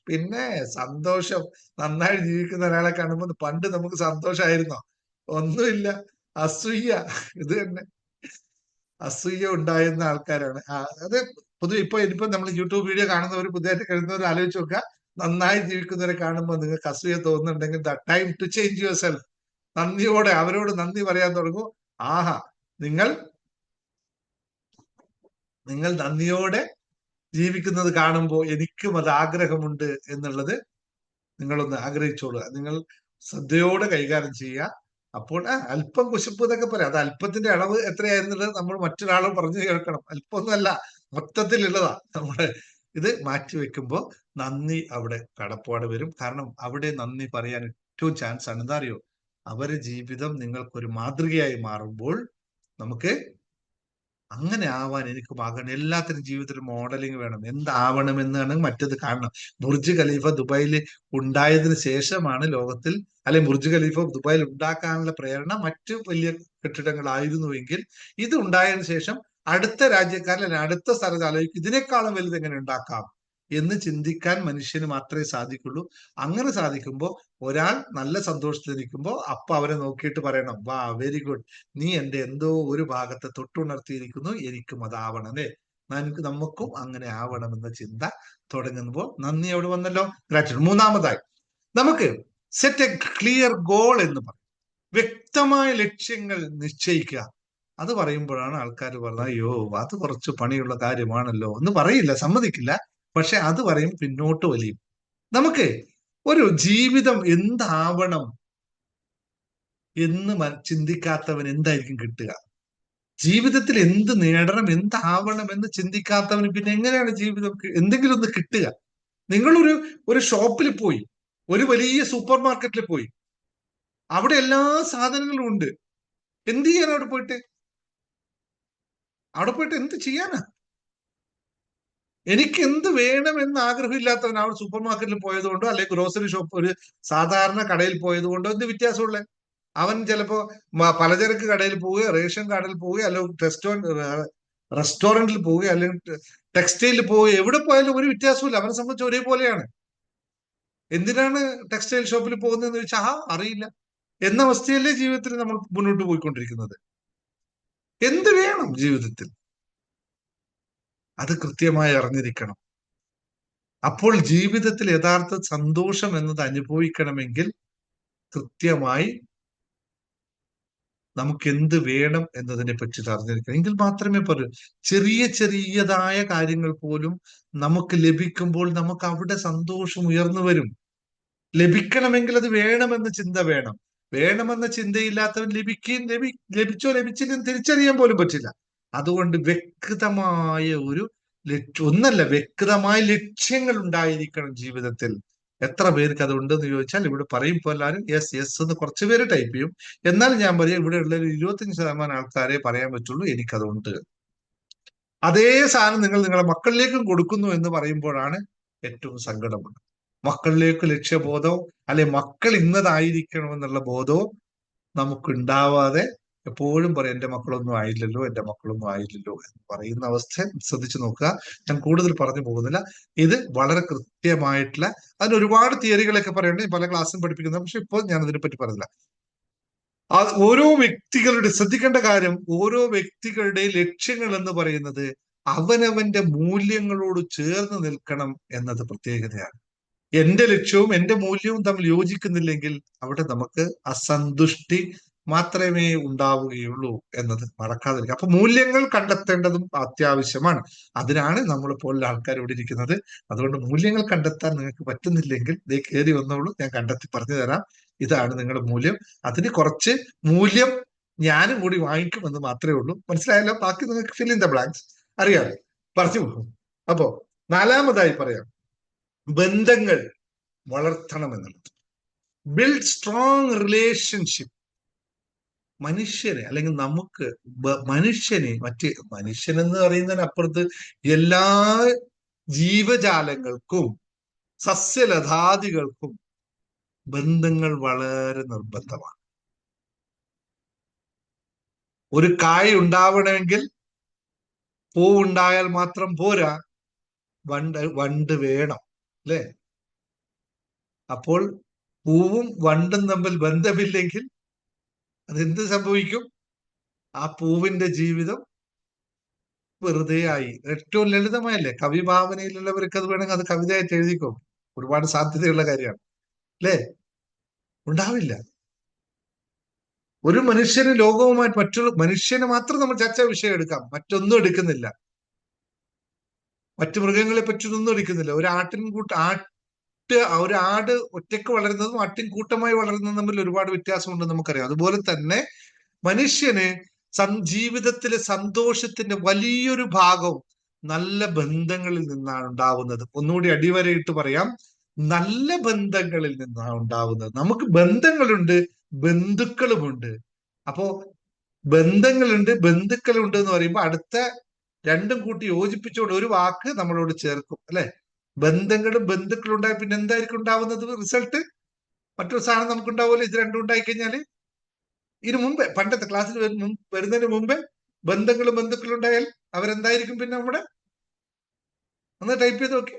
പിന്നെ സന്തോഷം. നന്നായി ജീവിക്കുന്ന ഒരാളെ കാണുമ്പോൾ പണ്ട് നമുക്ക് സന്തോഷമായിരുന്നോ? ഒന്നുമില്ല. അസൂയ. ഇത് തന്നെ. അസൂയ ഉണ്ടായിരുന്ന ആൾക്കാരാണ്. അത് പൊതുവെ ഇപ്പൊ നമ്മൾ യൂട്യൂബ് വീഡിയോ കാണുന്നവർ, പുതിയതായിട്ട് കഴിയുന്നവർ ആലോചിച്ച് നോക്കുക. നന്നായി ജീവിക്കുന്നവരെ കാണുമ്പോൾ നിങ്ങൾക്ക് അസൂയ തോന്നുന്നുണ്ടെങ്കിൽ the time to change yourself. നന്ദിയോടെ അവരോട് നന്ദി പറയാൻ തുടങ്ങൂ. ആഹാ, നിങ്ങൾ നിങ്ങൾ നന്ദിയോടെ ജീവിക്കുന്നത് കാണുമ്പോൾ എനിക്കും അത് ആഗ്രഹമുണ്ട് എന്നുള്ളത് നിങ്ങളൊന്ന് ആഗ്രഹിച്ചോളുക. നിങ്ങൾ ശ്രദ്ധയോടെ കൈകാര്യം ചെയ്യുക. അപ്പോൾ അല്പം കുശുപ്പ് എന്നൊക്കെ പറയാം. അത് അല്പത്തിന്റെ അളവ് എത്രയായിരുന്നുള്ളത് നമ്മൾ മറ്റൊരാളും പറഞ്ഞു കേൾക്കണം. അല്പമൊന്നുമല്ല, മൊത്തത്തിലുള്ളതാ. നമ്മുടെ ഇത് മാറ്റി വെക്കുമ്പോൾ നന്ദി അവിടെ കടപ്പാട് വരും. കാരണം അവിടെ നന്ദി പറയാൻ ഏറ്റവും ചാൻസ് ആണ്. എന്താ അറിയോ? അവരുടെ ജീവിതം നിങ്ങൾക്കൊരു മാതൃകയായി മാറുമ്പോൾ നമുക്ക് അങ്ങനെ ആവാൻ എനിക്കും ആകണം. എല്ലാത്തിനും ജീവിതത്തിൽ മോഡലിംഗ് വേണം. എന്താവണം എന്നാണ് മറ്റത് കാണണം. ബുർജ് ഖലീഫ ദുബായിൽ ഉണ്ടായതിനു ശേഷമാണ് ലോകത്തിൽ, അല്ലെ ബുർജ് ഖലീഫ ദുബായിൽ ഉണ്ടാക്കാനുള്ള പ്രേരണ മറ്റു വലിയ കെട്ടിടങ്ങളായിരുന്നുവെങ്കിൽ ഇത് ഉണ്ടായതിനു ശേഷം അടുത്ത രാജ്യക്കാരിൽ അടുത്ത സ്ഥലത്ത് ആലോചിക്കും ഇതിനേക്കാളും വലുത് എങ്ങനെ ഉണ്ടാക്കാം എന്ന് ചിന്തിക്കാൻ മനുഷ്യന് മാത്രമേ സാധിക്കുള്ളൂ. അങ്ങനെ സാധിക്കുമ്പോൾ ഒരാൾ നല്ല സന്തോഷത്തിലിരിക്കുമ്പോൾ അപ്പൊ അവരെ നോക്കിയിട്ട് പറയണം, വാ വെരി ഗുഡ്, നീ എന്റെ എന്തോ ഒരു ഭാഗത്തെ തൊട്ടുണർത്തിയിരിക്കുന്നു, എനിക്കും അതാവണം അല്ലേ, നമുക്കും അങ്ങനെ ആവണമെന്ന ചിന്ത തുടങ്ങുമ്പോൾ നന്ദി അവിടെ വന്നല്ലോ. ഗ്രാറ്റിറ്റ്യൂഡ്. മൂന്നാമതായി നമുക്ക് സെറ്റ് എ ക്ലിയർ ഗോൾ എന്ന് പറയും. വ്യക്തമായ ലക്ഷ്യങ്ങൾ നിശ്ചയിക്കുക. അത് പറയുമ്പോഴാണ് ആൾക്കാർ പറഞ്ഞത്, അയ്യോ അത് കുറച്ച് പണിയുള്ള കാര്യമാണല്ലോ എന്ന് പറയില്ല, സമ്മതിക്കില്ല. പക്ഷെ അത് പറയും പിന്നോട്ട് വലിയും. നമുക്ക് ഒരു ജീവിതം എന്താവണം എന്ന് ചിന്തിക്കാത്തവൻ എന്തായിരിക്കും കിട്ടുക? ജീവിതത്തിൽ എന്ത് നേടണം, എന്താവണം എന്ന് ചിന്തിക്കാത്തവന് പിന്നെ എങ്ങനെയാണ് ജീവിതം എന്തെങ്കിലും ഒന്ന് കിട്ടുക? നിങ്ങളൊരു ഷോപ്പിൽ പോയി, ഒരു വലിയ സൂപ്പർ മാർക്കറ്റിൽ പോയി, അവിടെ എല്ലാ സാധനങ്ങളും ഉണ്ട്. എന്ത് ചെയ്യാൻ അവിടെ പോയിട്ട്? അവിടെ പോയിട്ട് എന്ത് ചെയ്യാനാ? എനിക്ക് എന്ത് വേണമെന്ന് ആഗ്രഹമില്ലാത്തവൻ അവിടെ സൂപ്പർ മാർക്കറ്റിൽ പോയതുകൊണ്ടോ അല്ലെങ്കിൽ ഗ്രോസറി ഷോപ്പ് ഒരു സാധാരണ കടയിൽ പോയതുകൊണ്ടോ എന്ത് വ്യത്യാസമുള്ള? അവൻ ചിലപ്പോ പലചരക്ക് കടയിൽ പോവുകയോ റേഷൻ കടയിൽ പോവുകയോ അല്ലെങ്കിൽ റെസ്റ്റോറന്റിൽ പോവുകയോ അല്ലെങ്കിൽ ടെക്സ്റ്റൈലിൽ പോവുകയോ എവിടെ പോയാലും ഒരു വ്യത്യാസമില്ല. അവനെ സംബന്ധിച്ച് ഒരേപോലെയാണ്. എന്തിനാണ് ടെക്സ്റ്റൈൽ ഷോപ്പിൽ പോകുന്നതെന്ന് ചോദിച്ചാൽ അറിയില്ല എന്ന അവസ്ഥയല്ലേ ജീവിതത്തിൽ നമ്മൾ മുന്നോട്ട് പോയിക്കൊണ്ടിരിക്കുന്നത്. എന്ത് വേണം ജീവിതത്തിൽ അത് കൃത്യമായി അറിഞ്ഞിരിക്കണം. അപ്പോൾ ജീവിതത്തിൽ യഥാർത്ഥ സന്തോഷം എന്നത് അനുഭവിക്കണമെങ്കിൽ കൃത്യമായി നമുക്ക് എന്ത് വേണം എന്നതിനെ പറ്റി അറിഞ്ഞിരിക്കണം. എങ്കിൽ മാത്രമേ പറയൂ. ചെറിയതായ കാര്യങ്ങൾ പോലും നമുക്ക് ലഭിക്കുമ്പോൾ നമുക്ക് അവിടെ സന്തോഷം ഉയർന്നു വരും. ലഭിക്കണമെങ്കിൽ അത് വേണമെന്ന ചിന്ത വേണം. വേണമെന്ന ചിന്തയില്ലാത്തവൻ ലഭിച്ചോ ലഭിച്ചില്ലെന്ന് തിരിച്ചറിയാൻ പോലും പറ്റില്ല. അതുകൊണ്ട് വ്യക്തമായ ഒന്നല്ല, വ്യക്തമായ ലക്ഷ്യങ്ങൾ ഉണ്ടായിരിക്കണം ജീവിതത്തിൽ. എത്ര പേർക്ക് അതുണ്ടെന്ന് ചോദിച്ചാൽ ഇവിടെ പറയും ഇപ്പോൾ എല്ലാവരും യെസ് യെസ് എന്ന് കുറച്ച് പേര് ടൈപ്പ് ചെയ്യും. എന്നാൽ ഞാൻ പറയാം, ഇവിടെ ഉള്ള ഒരു 25% ആൾക്കാരെ പറയാൻ പറ്റുള്ളൂ എനിക്കതുണ്ട്. അതേ സാധനം നിങ്ങളുടെ മക്കളിലേക്കും കൊടുക്കുന്നു എന്ന് പറയുമ്പോഴാണ് ഏറ്റവും സങ്കടമുണ്ട്. മക്കളിലേക്ക് ലക്ഷ്യബോധവും അല്ലെ മക്കൾ ഇന്നതായിരിക്കണം എന്നുള്ള ബോധവും നമുക്ക് ഉണ്ടാവാതെ എപ്പോഴും പറയും എന്റെ മക്കളൊന്നും ആയില്ലല്ലോ, എന്റെ മക്കളൊന്നും ആയില്ലല്ലോ എന്ന് പറയുന്ന അവസ്ഥ ശ്രദ്ധിച്ചു നോക്കുക. ഞാൻ കൂടുതൽ പറഞ്ഞു പോകുന്നില്ല. ഇത് വളരെ കൃത്യമായിട്ടുള്ള, അതിന് ഒരുപാട് തിയറികളൊക്കെ പറയണ്ടേ, പല ക്ലാസ്സും പഠിപ്പിക്കുന്നത്. പക്ഷെ ഇപ്പോൾ ഞാൻ ഇതിനെപ്പറ്റി പറയുന്നില്ല. ഓരോ വ്യക്തികളുടെ ശ്രദ്ധിക്കേണ്ട കാര്യം, ഓരോ വ്യക്തികളുടെ ലക്ഷ്യങ്ങൾ എന്ന് പറയുന്നത് അവനവന്റെ മൂല്യങ്ങളോട് ചേർന്ന് നിൽക്കണം എന്നത് പ്രത്യേകതയാണ്. എന്റെ ലക്ഷ്യവും എന്റെ മൂല്യവും തമ്മിൽ യോജിക്കുന്നില്ലെങ്കിൽ അവിടെ നമുക്ക് അസന്തുഷ്ടി മാത്രമേ ഉണ്ടാവുകയുള്ളൂ എന്നത് മറക്കാതിരിക്കുക. അപ്പൊ മൂല്യങ്ങൾ കണ്ടെത്തേണ്ടതും അത്യാവശ്യമാണ്. അതിനാണ് നമ്മളെപ്പോലുള്ള ആൾക്കാർ ഇവിടെ ഇരിക്കുന്നത്. അതുകൊണ്ട് മൂല്യങ്ങൾ കണ്ടെത്താൻ നിങ്ങൾക്ക് പറ്റുന്നില്ലെങ്കിൽ ദേ കയറി വന്നോളൂ, ഞാൻ കണ്ടെത്തി പറഞ്ഞു തരാം. ഇതാണ് നിങ്ങളുടെ മൂല്യം. അതിന് കുറച്ച് മൂല്യം ഞാനും കൂടി വാങ്ങിക്കുമെന്ന് മാത്രമേ ഉള്ളൂ. മനസ്സിലായല്ലോ? ബാക്കി നിങ്ങൾക്ക് ഫിൽ ഇൻ ദ ബ്ലാങ്ക്സ് അറിയാമോ? പറഞ്ഞു പോകും. അപ്പോ നാലാമതായി പറയാം, ബന്ധങ്ങൾ വളർത്തണം എന്നുള്ളത്. Build strong relationship. മനുഷ്യനെ അല്ലെങ്കിൽ നമുക്ക് മനുഷ്യൻ എന്ന് പറയുന്നതിനപ്പുറത്ത് എല്ലാ ജീവജാലങ്ങൾക്കും സസ്യലതാദികൾക്കും ബന്ധങ്ങൾ വളരെ നിർബന്ധമാണ്. ഒരു കായ് ഉണ്ടാവണമെങ്കിൽ പൂവുണ്ടായാൽ മാത്രം പോരാ, വണ്ട് വേണം അല്ലെ? അപ്പോൾ പൂവും വണ്ടും തമ്മിൽ ബന്ധമില്ലെങ്കിൽ അതെന്ത് സംഭവിക്കും? ആ പൂവിന്റെ ജീവിതം വെറുതെ ആയി. ഏറ്റവും ലളിതമായല്ലേ? കവി ഭാവനയിലുള്ളവർക്ക് അത് വേണമെങ്കിൽ അത് കവിതയായിട്ട് എഴുതിക്കോ. ഒരുപാട് സാധ്യതയുള്ള കാര്യമാണ് അല്ലേ? ഉണ്ടാവില്ല. ഒരു മനുഷ്യന് ലോകവുമായിട്ട് മറ്റൊരു മനുഷ്യന് മാത്രം നമ്മൾ ചർച്ചാ വിഷയം എടുക്കാം, മറ്റൊന്നും എടുക്കുന്നില്ല. മറ്റു മൃഗങ്ങളെ പറ്റിയൊന്നും എടുക്കുന്നില്ല. ഒരു ആട് ഒറ്റയ്ക്ക് വളരുന്നതും ആട്ടിൻ കൂട്ടമായി വളരുന്നതും തമ്മിൽ ഒരുപാട് വ്യത്യാസമുണ്ടെന്ന് നമുക്കറിയാം. അതുപോലെ തന്നെ മനുഷ്യന് ജീവിതത്തിലെ സന്തോഷത്തിന്റെ വലിയൊരു ഭാഗവും നല്ല ബന്ധങ്ങളിൽ നിന്നാണ് ഉണ്ടാവുന്നത്. ഒന്നുകൂടി അടിവരയിട്ട് പറയാം, നല്ല ബന്ധങ്ങളിൽ നിന്നാണ് ഉണ്ടാവുന്നത്. നമുക്ക് ബന്ധങ്ങളുണ്ട്, ബന്ധുക്കളുമുണ്ട്. അപ്പോ ബന്ധുക്കളുണ്ട് എന്ന് പറയുമ്പോൾ അടുത്ത രണ്ടും കൂട്ടി യോജിപ്പിച്ചുകൊണ്ട് ഒരു വാക്ക് നമ്മളോട് ചേർക്കും അല്ലെ? ബന്ധുക്കളും ഉണ്ടായി പിന്നെ എന്തായിരിക്കും ഉണ്ടാവുന്നത്? റിസൾട്ട് മറ്റൊരു സാധനം നമുക്ക് ഉണ്ടാവുമല്ലോ. ഇത് രണ്ടും ഉണ്ടായി കഴിഞ്ഞാല് ഇതിനു മുമ്പേ പണ്ടത്തെ ക്ലാസ്സിൽ വരുന്നതിന് മുമ്പേ ബന്ധുക്കളും ഉണ്ടായാൽ അവരെന്തായിരിക്കും? പിന്നെ നമ്മുടെ ഒന്ന് ടൈപ്പ് ചെയ്ത് നോക്കി.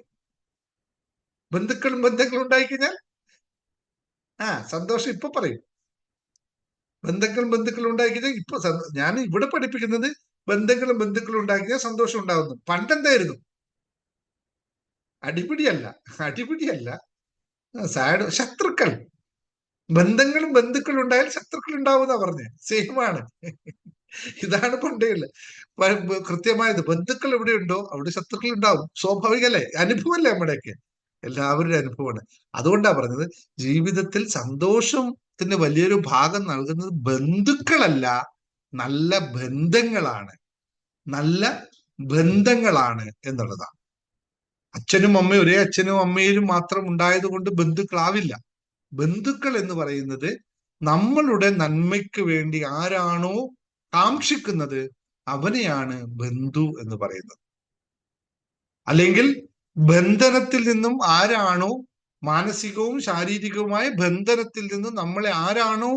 ബന്ധുക്കളും ഉണ്ടായി കഴിഞ്ഞാൽ സന്തോഷം. ഇപ്പൊ പറയും ബന്ധുക്കളും ഉണ്ടായി കഴിഞ്ഞാൽ. ഇപ്പൊ ഞാൻ ഇവിടെ പഠിപ്പിക്കുന്നത് ബന്ധുക്കളും ഉണ്ടാക്കിയാൽ സന്തോഷം ഉണ്ടാവുന്നു. പണ്ടെന്തായിരുന്നു? അടിപിടിയല്ല ശത്രുക്കൾ. ബന്ധുക്കളും ഉണ്ടായാൽ ശത്രുക്കൾ ഉണ്ടാവുന്ന പറഞ്ഞേ. സെയിമാണ്. ഇതാണ് പണ്ടേയുള്ള കൃത്യമായത്. ബന്ധുക്കൾ എവിടെയുണ്ടോ അവിടെ ശത്രുക്കൾ ഉണ്ടാവും. സ്വാഭാവികല്ലേ? അനുഭവമല്ലേ നമ്മുടെയൊക്കെ? എല്ലാവരുടെ അനുഭവമാണ്. അതുകൊണ്ടാ പറഞ്ഞത് ജീവിതത്തിൽ സന്തോഷത്തിന് വലിയൊരു ഭാഗം നൽകുന്നത് ബന്ധുക്കളല്ല, നല്ല ബന്ധങ്ങളാണ്. നല്ല ബന്ധങ്ങളാണ് എന്നുള്ളതാണ്. ഒരേ അച്ഛനും അമ്മയിലും മാത്രം ഉണ്ടായത് കൊണ്ട് ബന്ധുക്കളാവില്ല. ബന്ധുക്കൾ എന്ന് പറയുന്നത് നമ്മളുടെ നന്മയ്ക്ക് വേണ്ടി ആരാണോ കാക്ഷിക്കുന്നത് അവനെയാണ് ബന്ധു എന്ന് പറയുന്നത്. അല്ലെങ്കിൽ ബന്ധനത്തിൽ നിന്നും ആരാണോ, മാനസികവും ശാരീരികവുമായ ബന്ധനത്തിൽ നിന്നും നമ്മളെ ആരാണോ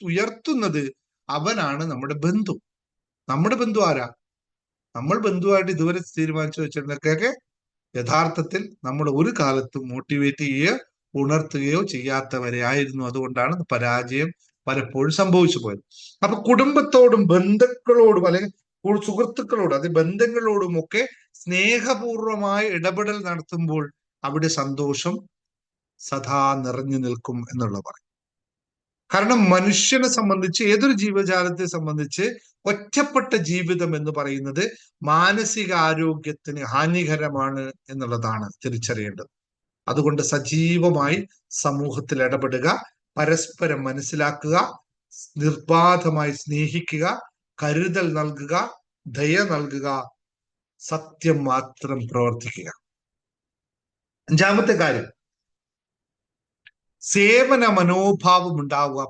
ഉയർത്തുന്നത് അവനാണ് നമ്മുടെ ബന്ധു. നമ്മുടെ ബന്ധു ആരാ? നമ്മൾ ബന്ധുവായിട്ട് ഇതുവരെ തീരുമാനിച്ചു വെച്ചിരുന്നൊക്കെ യഥാർത്ഥത്തിൽ നമ്മൾ ഒരു കാലത്തും മോട്ടിവേറ്റ് ചെയ്യുകയോ ഉണർത്തുകയോ ചെയ്യാത്തവരെ ആയിരുന്നു. അതുകൊണ്ടാണ് പരാജയം പലപ്പോഴും സംഭവിച്ചു പോയത്. അപ്പൊ കുടുംബത്തോടും ബന്ധുക്കളോടും അല്ലെങ്കിൽ സുഹൃത്തുക്കളോടും അത് ബന്ധങ്ങളോടും ഒക്കെ സ്നേഹപൂർവമായ ഇടപെടൽ നടത്തുമ്പോൾ അവിടെ സന്തോഷം സദാ നിറഞ്ഞു നിൽക്കും എന്നുള്ള പറയും. കാരണം മനുഷ്യനെ സംബന്ധിച്ച്, ഏതൊരു ജീവജാലത്തെ സംബന്ധിച്ച് ഒറ്റപ്പെട്ട ജീവിതം എന്ന് പറയുന്നത് മാനസികാരോഗ്യത്തിന് ഹാനികരമാണ് എന്നുള്ളതാണ് തിരിച്ചറിയേണ്ടത്. അതുകൊണ്ട് സജീവമായി സമൂഹത്തിൽ ഇടപെടുക, പരസ്പരം മനസ്സിലാക്കുക, നിർബാധമായി സ്നേഹിക്കുക, കരുതൽ നൽകുക, ദയ നൽകുക, സത്യം മാത്രം പ്രവർത്തിക്കുക. അഞ്ചാമത്തെ കാര്യം, സേവന മനോഭാവം ഉണ്ടാവുക.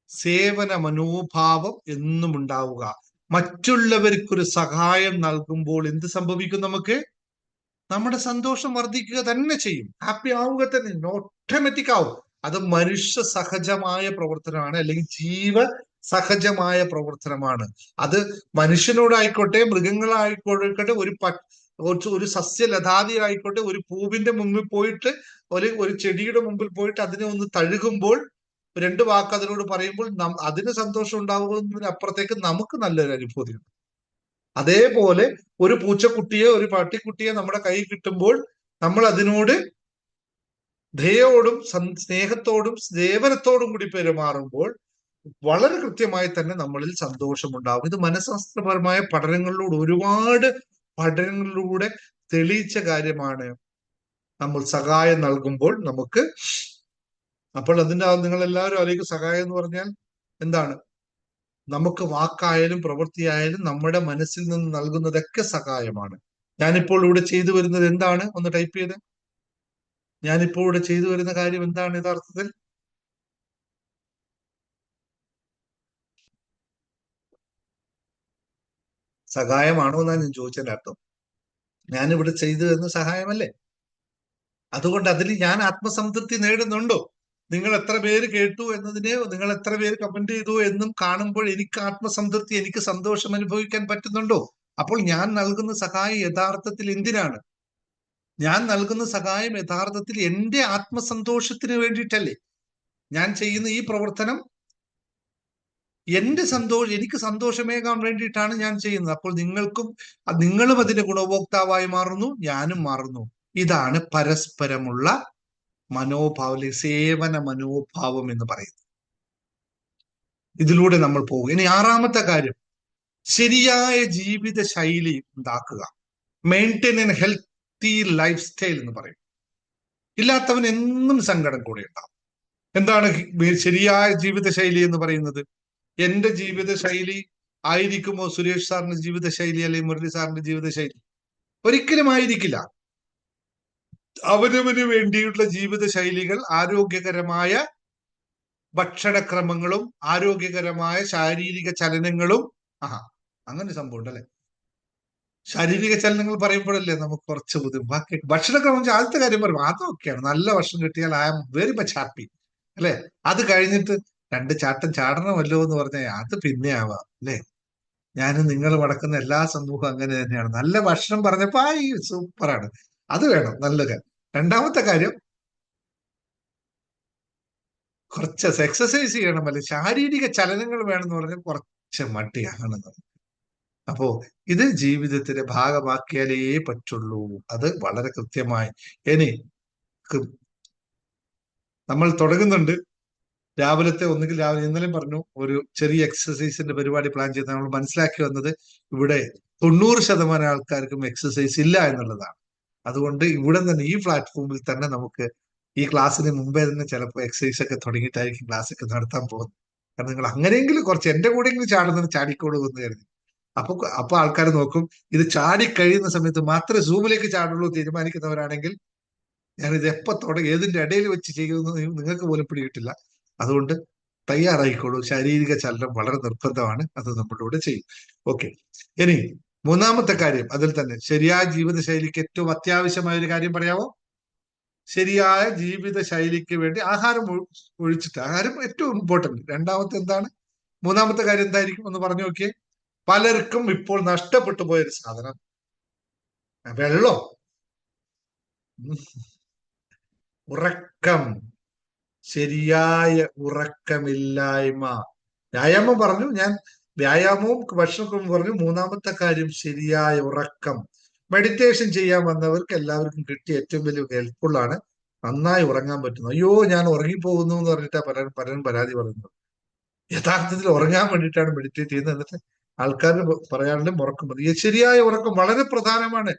സേവന മനോഭാവം എന്നും ഉണ്ടാവുക. മറ്റുള്ളവർക്കൊരു സഹായം നൽകുമ്പോൾ എന്ത് സംഭവിക്കും? നമ്മുടെ സന്തോഷം വർദ്ധിക്കുക തന്നെ ചെയ്യും. ഹാപ്പി ആവുക തന്നെ, ഓട്ടോമാറ്റിക് ആവും. അത് മനുഷ്യ സഹജമായ പ്രവർത്തനമാണ്, അല്ലെങ്കിൽ ജീവ സഹജമായ പ്രവർത്തനമാണ്. അത് മനുഷ്യനോടായിക്കോട്ടെ, മൃഗങ്ങളായിക്കോട്ടെ, ഒരു സസ്യലതാതി ആയിക്കോട്ടെ, ഒരു പൂവിന്റെ മുമ്പിൽ പോയിട്ട് ഒരു ചെടിയുടെ മുമ്പിൽ പോയിട്ട് അതിനെ ഒന്ന് തഴുകുമ്പോൾ, രണ്ട് വാക്ക് അതിനോട് പറയുമ്പോൾ അതിന് സന്തോഷം ഉണ്ടാവുന്നതിനപ്പുറത്തേക്ക് നമുക്ക് നല്ലൊരു അനുഭൂതിയുണ്ട്. അതേപോലെ ഒരു പൂച്ചക്കുട്ടിയെ, ഒരു പട്ടിക്കുട്ടിയെ നമ്മുടെ കയ്യിൽ കിട്ടുമ്പോൾ നമ്മൾ അതിനോട് ദയോടും സ്നേഹത്തോടും സേവനത്തോടും കൂടി പെരുമാറുമ്പോൾ വളരെ കൃത്യമായി തന്നെ നമ്മളിൽ സന്തോഷമുണ്ടാവും. ഇത് മനഃശാസ്ത്രപരമായ ഒരുപാട് പഠനങ്ങളിലൂടെ തെളിയിച്ച കാര്യമാണ്. നമ്മൾ സഹായം നൽകുമ്പോൾ നമുക്ക്, അപ്പോൾ നിങ്ങൾ എല്ലാവരും ആലോചിക്കും, സഹായം എന്ന് പറഞ്ഞാൽ എന്താണ്? നമുക്ക് വാക്കായാലും പ്രവൃത്തിയായാലും നമ്മുടെ മനസ്സിൽ നിന്ന് നൽകുന്നതൊക്കെ സഹായമാണ്. ഞാനിപ്പോൾ ഇവിടെ ചെയ്തു വരുന്നത് എന്താണ്? ഒന്ന് ടൈപ്പ് ചെയ്ത്. ഞാനിപ്പോൾ ഇവിടെ ചെയ്തു വരുന്ന കാര്യം എന്താണ് യഥാർത്ഥത്തിൽ? സഹായമാണോ എന്നാണ് ഞാൻ ചോദിച്ചതിന്റെ അർത്ഥം. ഞാനിവിടെ ചെയ്തു വരുന്ന സഹായമല്ലേ? അതുകൊണ്ട് അതിൽ ഞാൻ ആത്മസംതൃപ്തി നേടുന്നുണ്ടോ? നിങ്ങൾ എത്ര പേര് കേട്ടു എന്നതിനെ, നിങ്ങൾ എത്ര പേര് കമന്റ് ചെയ്തു എന്നും കാണുമ്പോൾ എനിക്ക് ആത്മസംതൃപ്തി, എനിക്ക് സന്തോഷം അനുഭവിക്കാൻ പറ്റുന്നുണ്ടോ? അപ്പോൾ ഞാൻ നൽകുന്ന സഹായം യഥാർത്ഥത്തിൽ എന്തിനാണ്? ഞാൻ നൽകുന്ന സഹായം യഥാർത്ഥത്തിൽ എന്റെ ആത്മസന്തോഷത്തിന് വേണ്ടിയിട്ടല്ലേ? ഞാൻ ചെയ്യുന്ന ഈ പ്രവർത്തനം എനിക്ക് സന്തോഷമേകാൻ വേണ്ടിയിട്ടാണ് ഞാൻ ചെയ്യുന്നത്. അപ്പോൾ നിങ്ങളും അതിന്റെ ഗുണഭോക്താവായി മാറുന്നു, ഞാനും മാറുന്നു. ഇതാണ് പരസ്പരമുള്ള മനോഭാവം, സേവന മനോഭാവം എന്ന് പറയുന്നത്. ഇതിലൂടെ നമ്മൾ പോകും. ഇനി 6ാമത്തെ കാര്യം, ശരിയായ ജീവിത ശൈലി ഉണ്ടാക്കുക. Maintain N healthy life style എന്ന് പറയും. ഇല്ലാത്തവൻ എന്നും സങ്കടം കൂടെ ഉണ്ടാവും. എന്താണ് ശരിയായ ജീവിത ശൈലി എന്ന് പറയുന്നത്? എന്റെ ജീവിത ശൈലി ആയിരിക്കുമോ സുരേഷ് സാറിന്റെ ജീവിത ശൈലി, അല്ലെങ്കിൽ മുരളി സാറിന്റെ ജീവിത ശൈലി? ഒരിക്കലും ആയിരിക്കില്ല. അവനവന് വേണ്ടിയുള്ള ജീവിത ശൈലികൾ, ആരോഗ്യകരമായ ഭക്ഷണക്രമങ്ങളും ആരോഗ്യകരമായ ശാരീരിക ചലനങ്ങളും. അങ്ങനെ സംഭവം ഉണ്ടല്ലേ? ശാരീരിക ചലനങ്ങൾ പറയുമ്പോഴല്ലേ നമുക്ക് കുറച്ച് ബുദ്ധിമുട്ട്. ഭക്ഷണക്രമം ആദ്യത്തെ കാര്യം പറയും, അതൊക്കെയാണ്. നല്ല ഭക്ഷണം കിട്ടിയാൽ I am very much happy, അല്ലെ? അത് കഴിഞ്ഞിട്ട് 2 ചാട്ടം ചാടണമല്ലോ എന്ന് പറഞ്ഞാൽ അത് പിന്നെ ആവാം, അല്ലെ? ഞാനും നിങ്ങൾ നടക്കുന്ന എല്ലാ സമൂഹവും അങ്ങനെ തന്നെയാണ്. നല്ല ഭക്ഷണം പറഞ്ഞപ്പോ സൂപ്പറാണ്, അത് വേണം, നല്ല കാര്യം. 2ാമത്തെ കാര്യം, കുറച്ച് എക്സസൈസ് ചെയ്യണം, അല്ലെ? ശാരീരിക ചലനങ്ങൾ വേണമെന്ന് പറഞ്ഞാൽ കുറച്ച് മടിയാണ്. അപ്പോ ഇത് ജീവിതത്തിന്റെ ഭാഗമാക്കിയാലേ പറ്റുള്ളൂ. അത് വളരെ കൃത്യമായി. ഇനി നമ്മൾ തുടങ്ങുന്നുണ്ട്. ഒന്നുകിൽ രാവിലെ, ഇന്നലെ പറഞ്ഞു ഒരു ചെറിയ എക്സസൈസിന്റെ പരിപാടി പ്ലാൻ ചെയ്ത് നമ്മൾ മനസ്സിലാക്കി വന്നത് ഇവിടെ 90% ആൾക്കാർക്കും എക്സസൈസ് ഇല്ല എന്നുള്ളതാണ്. അതുകൊണ്ട് ഇവിടെ തന്നെ ഈ പ്ലാറ്റ്ഫോമിൽ തന്നെ നമുക്ക് ഈ ക്ലാസ്സിന് മുമ്പേ തന്നെ ചിലപ്പോൾ എക്സസൈസ് ഒക്കെ തുടങ്ങിയിട്ടായിരിക്കും ക്ലാസ് ഒക്കെ നടത്താൻ പോകുന്നത്. കാരണം നിങ്ങൾ അങ്ങനെയെങ്കിലും കുറച്ച് എന്റെ കൂടെയെങ്കിലും ചാടിക്കോളൂ എന്ന് കരുതി. അപ്പൊ ആൾക്കാർ നോക്കും, ഇത് ചാടി കഴിയുന്ന സമയത്ത് മാത്രമേ സൂമിലേക്ക് ചാടുള്ളൂ തീരുമാനിക്കുന്നവരാണെങ്കിൽ ഞാനിത് എപ്പോ ഏതിന്റെ ഇടയിൽ വെച്ച് ചെയ്യുമെന്ന് നിങ്ങൾക്ക് പോലും പിടികിട്ടില്ല. അതുകൊണ്ട് തയ്യാറായിക്കോളൂ. ശാരീരിക ചലനം വളരെ നിർബന്ധമാണ്, അത് നമ്മളിവിടെ ചെയ്യും. ഓക്കെ. ഇനി 3ാമത്തെ കാര്യം, അതിൽ തന്നെ ശരിയായ ജീവിത ശൈലിക്ക് ഏറ്റവും അത്യാവശ്യമായ ഒരു കാര്യം പറയാമോ? ശരിയായ ജീവിത ശൈലിക്ക് വേണ്ടി ആഹാരം ഒഴിച്ചിട്ട്, ആഹാരം ഏറ്റവും ഇമ്പോർട്ടന്റ്. 2ാമത്തെ എന്താണ്? 3ാമത്തെ കാര്യം എന്തായിരിക്കും ഒന്ന് പറഞ്ഞു നോക്കിയേ. പലർക്കും ഇപ്പോൾ നഷ്ടപ്പെട്ടു പോയൊരു സാധനം, വെള്ളം, ഉറക്കം. ശരിയായ ഉറക്കമില്ലായ്മ. വ്യായാമം പറഞ്ഞു ഞാൻ, വ്യായാമവും ഭക്ഷണവും പറഞ്ഞു. 3ാമത്തെ കാര്യം ശരിയായ ഉറക്കം. മെഡിറ്റേഷൻ ചെയ്യാൻ വന്നവർക്ക് എല്ലാവർക്കും കിട്ടിയ ഏറ്റവും വലിയ ഹെൽപ്ഫുൾ ആണ്. നന്നായി ഉറങ്ങാൻ പറ്റുന്നു. അയ്യോ ഞാൻ ഉറങ്ങിപ്പോകുന്നു എന്ന് പറഞ്ഞിട്ടാ പലരും പരാതി പറയുന്നത്. യഥാർത്ഥത്തിൽ ഉറങ്ങാൻ വേണ്ടിയിട്ടാണ് മെഡിറ്റേറ്റ് ചെയ്യുന്നത്. എന്നിട്ട് ആൾക്കാർ പറയാറുണ്ട് ഉറക്കം മതി. ശരിയായ ഉറക്കം വളരെ പ്രധാനമാണ്.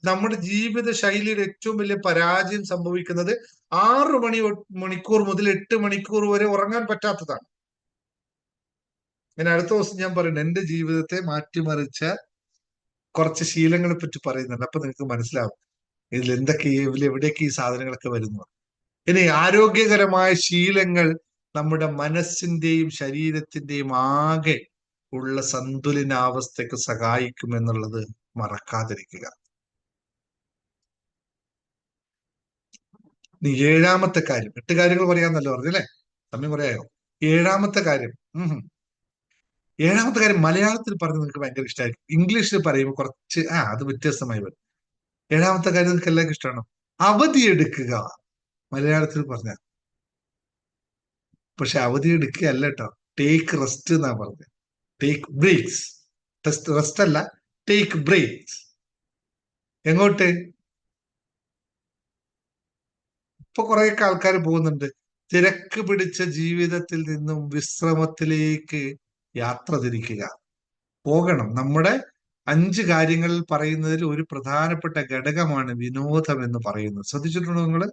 നമ്മുടെ ജീവിത ശൈലിയുടെ ഏറ്റവും വലിയ പരാജയം സംഭവിക്കുന്നത് 6 മണിക്കൂർ മുതൽ 8 മണിക്കൂർ വരെ ഉറങ്ങാൻ പറ്റാത്തതാണ്. ഞാൻ അടുത്ത ദിവസം ഞാൻ പറയുന്നത് എന്റെ ജീവിതത്തെ മാറ്റിമറിച്ച കുറച്ച് ശീലങ്ങളെ പറ്റി പറയുന്നുണ്ട്. അപ്പൊ നിങ്ങൾക്ക് മനസ്സിലാവും എവിടെയൊക്കെ ഈ സാധനങ്ങളൊക്കെ വരുന്നു. ഇനി ആരോഗ്യകരമായ ശീലങ്ങൾ നമ്മുടെ മനസ്സിന്റെയും ശരീരത്തിന്റെയും ആകെ ഉള്ള സന്തുലനാവസ്ഥയ്ക്ക് സഹായിക്കും എന്നുള്ളത് മറക്കാതിരിക്കുക. 7ാമത്തെ കാര്യം, 8 കാര്യങ്ങൾ പറയാന്നല്ലോ പറഞ്ഞല്ലേ, സമയം പറയായോ? 7ാമത്തെ കാര്യം, 7ാമത്തെ കാര്യം മലയാളത്തിൽ പറഞ്ഞ് നിങ്ങൾക്ക് ഭയങ്കര ഇഷ്ടമായിരിക്കും. ഇംഗ്ലീഷിൽ പറയുമ്പോൾ കുറച്ച് അത് വ്യത്യസ്തമായി വരും. 7ാമത്തെ കാര്യം നിങ്ങൾക്ക് എല്ലാവർക്കും ഇഷ്ടമാണോ? അവധിയെടുക്കുക. മലയാളത്തിൽ പറഞ്ഞ, പക്ഷെ അവധിയെടുക്കുകയല്ല കേട്ടോ, ടേക്ക് റെസ്റ്റ് എന്നാ പറഞ്ഞത്. Take breaks. റെസ്റ്റ് അല്ല, ടേക്ക് ബ്രേക്സ്. എങ്ങോട്ട്? ഇപ്പൊ കുറെയൊക്കെ ആൾക്കാർ പോകുന്നുണ്ട് തിരക്ക് പിടിച്ച ജീവിതത്തിൽ നിന്നും വിശ്രമത്തിലേക്ക് യാത്ര തിരിക്കുക. പോകണം. നമ്മുടെ 5 കാര്യങ്ങളിൽ പറയുന്നതിൽ ഒരു പ്രധാനപ്പെട്ട ഘടകമാണ് വിനോദം എന്ന് പറയുന്നത്. ശ്രദ്ധിച്ചിട്ടുണ്ടോ നിങ്ങള്?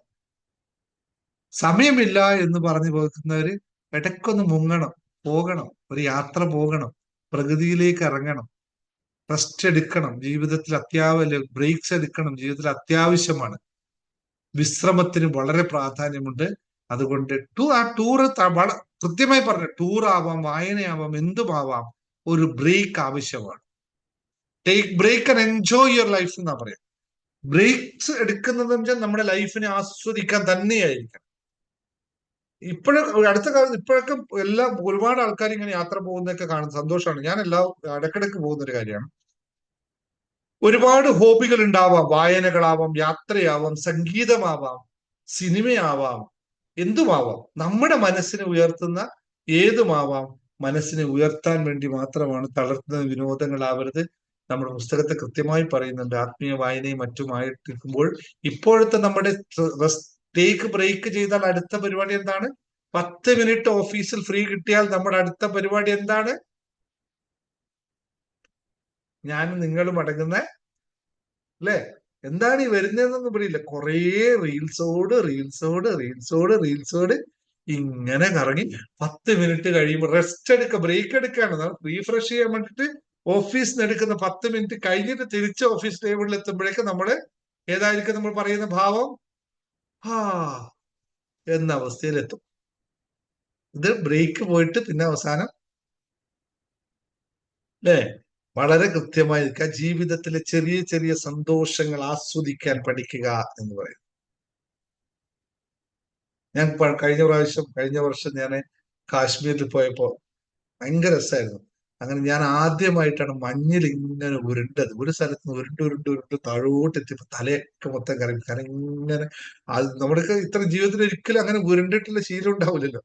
സമയമില്ല എന്ന് പറഞ്ഞു പോകുന്നവര് ഇടയ്ക്കൊന്ന് മുങ്ങണം, പോകണം, ഒരു യാത്ര പോകണം, പ്രകൃതിയിലേക്ക് ഇറങ്ങണം, റെസ്റ്റ് എടുക്കണം. ജീവിതത്തിൽ ബ്രേക്സ് എടുക്കണം. ജീവിതത്തിൽ അത്യാവശ്യമാണ്. വിശ്രമത്തിന് വളരെ പ്രാധാന്യമുണ്ട്. അതുകൊണ്ട് ടൂറ് കൃത്യമായി പറഞ്ഞു, ടൂർ ആവാം, വായനയാവാം, എന്തുമാവാം, ഒരു ബ്രേക്ക് ആവശ്യമാണ്. Take break and enjoy your life എന്നാ പറയാം. ബ്രേക്സ് എടുക്കുന്നത് വെച്ചാൽ നമ്മുടെ ലൈഫിനെ ആസ്വദിക്കാൻ തന്നെയായിരിക്കണം. അടുത്ത കാലത്ത് ഇപ്പോഴൊക്കെ ഒരുപാട് ആൾക്കാർ ഇങ്ങനെ യാത്ര പോകുന്നതൊക്കെ കാണുന്നത് സന്തോഷമാണ്. ഞാൻ ഇടക്കിടക്ക് പോകുന്ന ഒരു കാര്യമാണ്. ഒരുപാട് ഹോബികൾ ഉണ്ടാവാം. വായനകളാവാം, യാത്രയാവാം, സംഗീതമാവാം, സിനിമയാവാം, എന്തുമാവാം. നമ്മുടെ മനസ്സിനെ ഉയർത്തുന്ന ഏതുമാവാം. മനസ്സിനെ ഉയർത്താൻ വേണ്ടി മാത്രമാണ് തളർത്തുന്ന വിനോദങ്ങളാവരുത്. നമ്മുടെ പുസ്തകത്തെ കൃത്യമായി പറയുന്നുണ്ട്. ആത്മീയ വായനയും മറ്റുമായിട്ടിരിക്കുമ്പോൾ ഇപ്പോഴത്തെ നമ്മുടെ ടേക്ക് ബ്രേക്ക് ചെയ്താൽ അടുത്ത പരിപാടി എന്താണ്? 10 മിനിറ്റ് ഓഫീസിൽ ഫ്രീ കിട്ടിയാൽ നമ്മുടെ അടുത്ത പരിപാടി എന്താണ്? ഞാനും നിങ്ങളും അടങ്ങുന്ന, അല്ലെ? എന്താണ് ഈ വരുന്നതെന്നൊന്നും പറയില്ല. കുറേ റീൽസോട് ഇങ്ങനെ കറങ്ങി 10 മിനിറ്റ് കഴിയുമ്പോൾ ബ്രേക്ക് എടുക്കുകയാണ്. റീഫ്രഷ് ചെയ്യാൻ വേണ്ടിട്ട് ഓഫീസിൽ നിന്ന് എടുക്കുന്ന 10 മിനിറ്റ് കഴിഞ്ഞിട്ട് തിരിച്ച് ഓഫീസ് ടേബിളിൽ എത്തുമ്പോഴേക്ക് നമ്മള് ഏതായിരിക്കും നമ്മൾ പറയുന്ന ഭാവം? ആ എന്ന അവസ്ഥയിലെത്തും. ഇത് ബ്രേക്ക് പോയിട്ട് പിന്നെ അവസാനം, അല്ലെ? വളരെ കൃത്യമായിരിക്കുക. ജീവിതത്തിലെ ചെറിയ ചെറിയ സന്തോഷങ്ങൾ ആസ്വദിക്കാൻ പഠിക്കുക എന്ന് പറയും. ഞാൻ കഴിഞ്ഞ വർഷം ഞാൻ കാശ്മീരിൽ പോയപ്പോ ഭയങ്കര രസമായിരുന്നു. അങ്ങനെ ഞാൻ ആദ്യമായിട്ടാണ് മഞ്ഞിൽ ഇങ്ങനെ ഉരുണ്ടത്. ഒരു സ്ഥലത്ത് നിന്ന് ഉരുണ്ട് താഴോട്ട് എത്തിയപ്പോ തലയൊക്കെ മൊത്തം കറങ്ങി. കാരണം ഇങ്ങനെ നമ്മുടെ ഇത്ര ജീവിതത്തിൽ ഒരിക്കലും അങ്ങനെ ഉരുണ്ടിട്ടുള്ള ശീലം ഉണ്ടാവില്ലല്ലോ.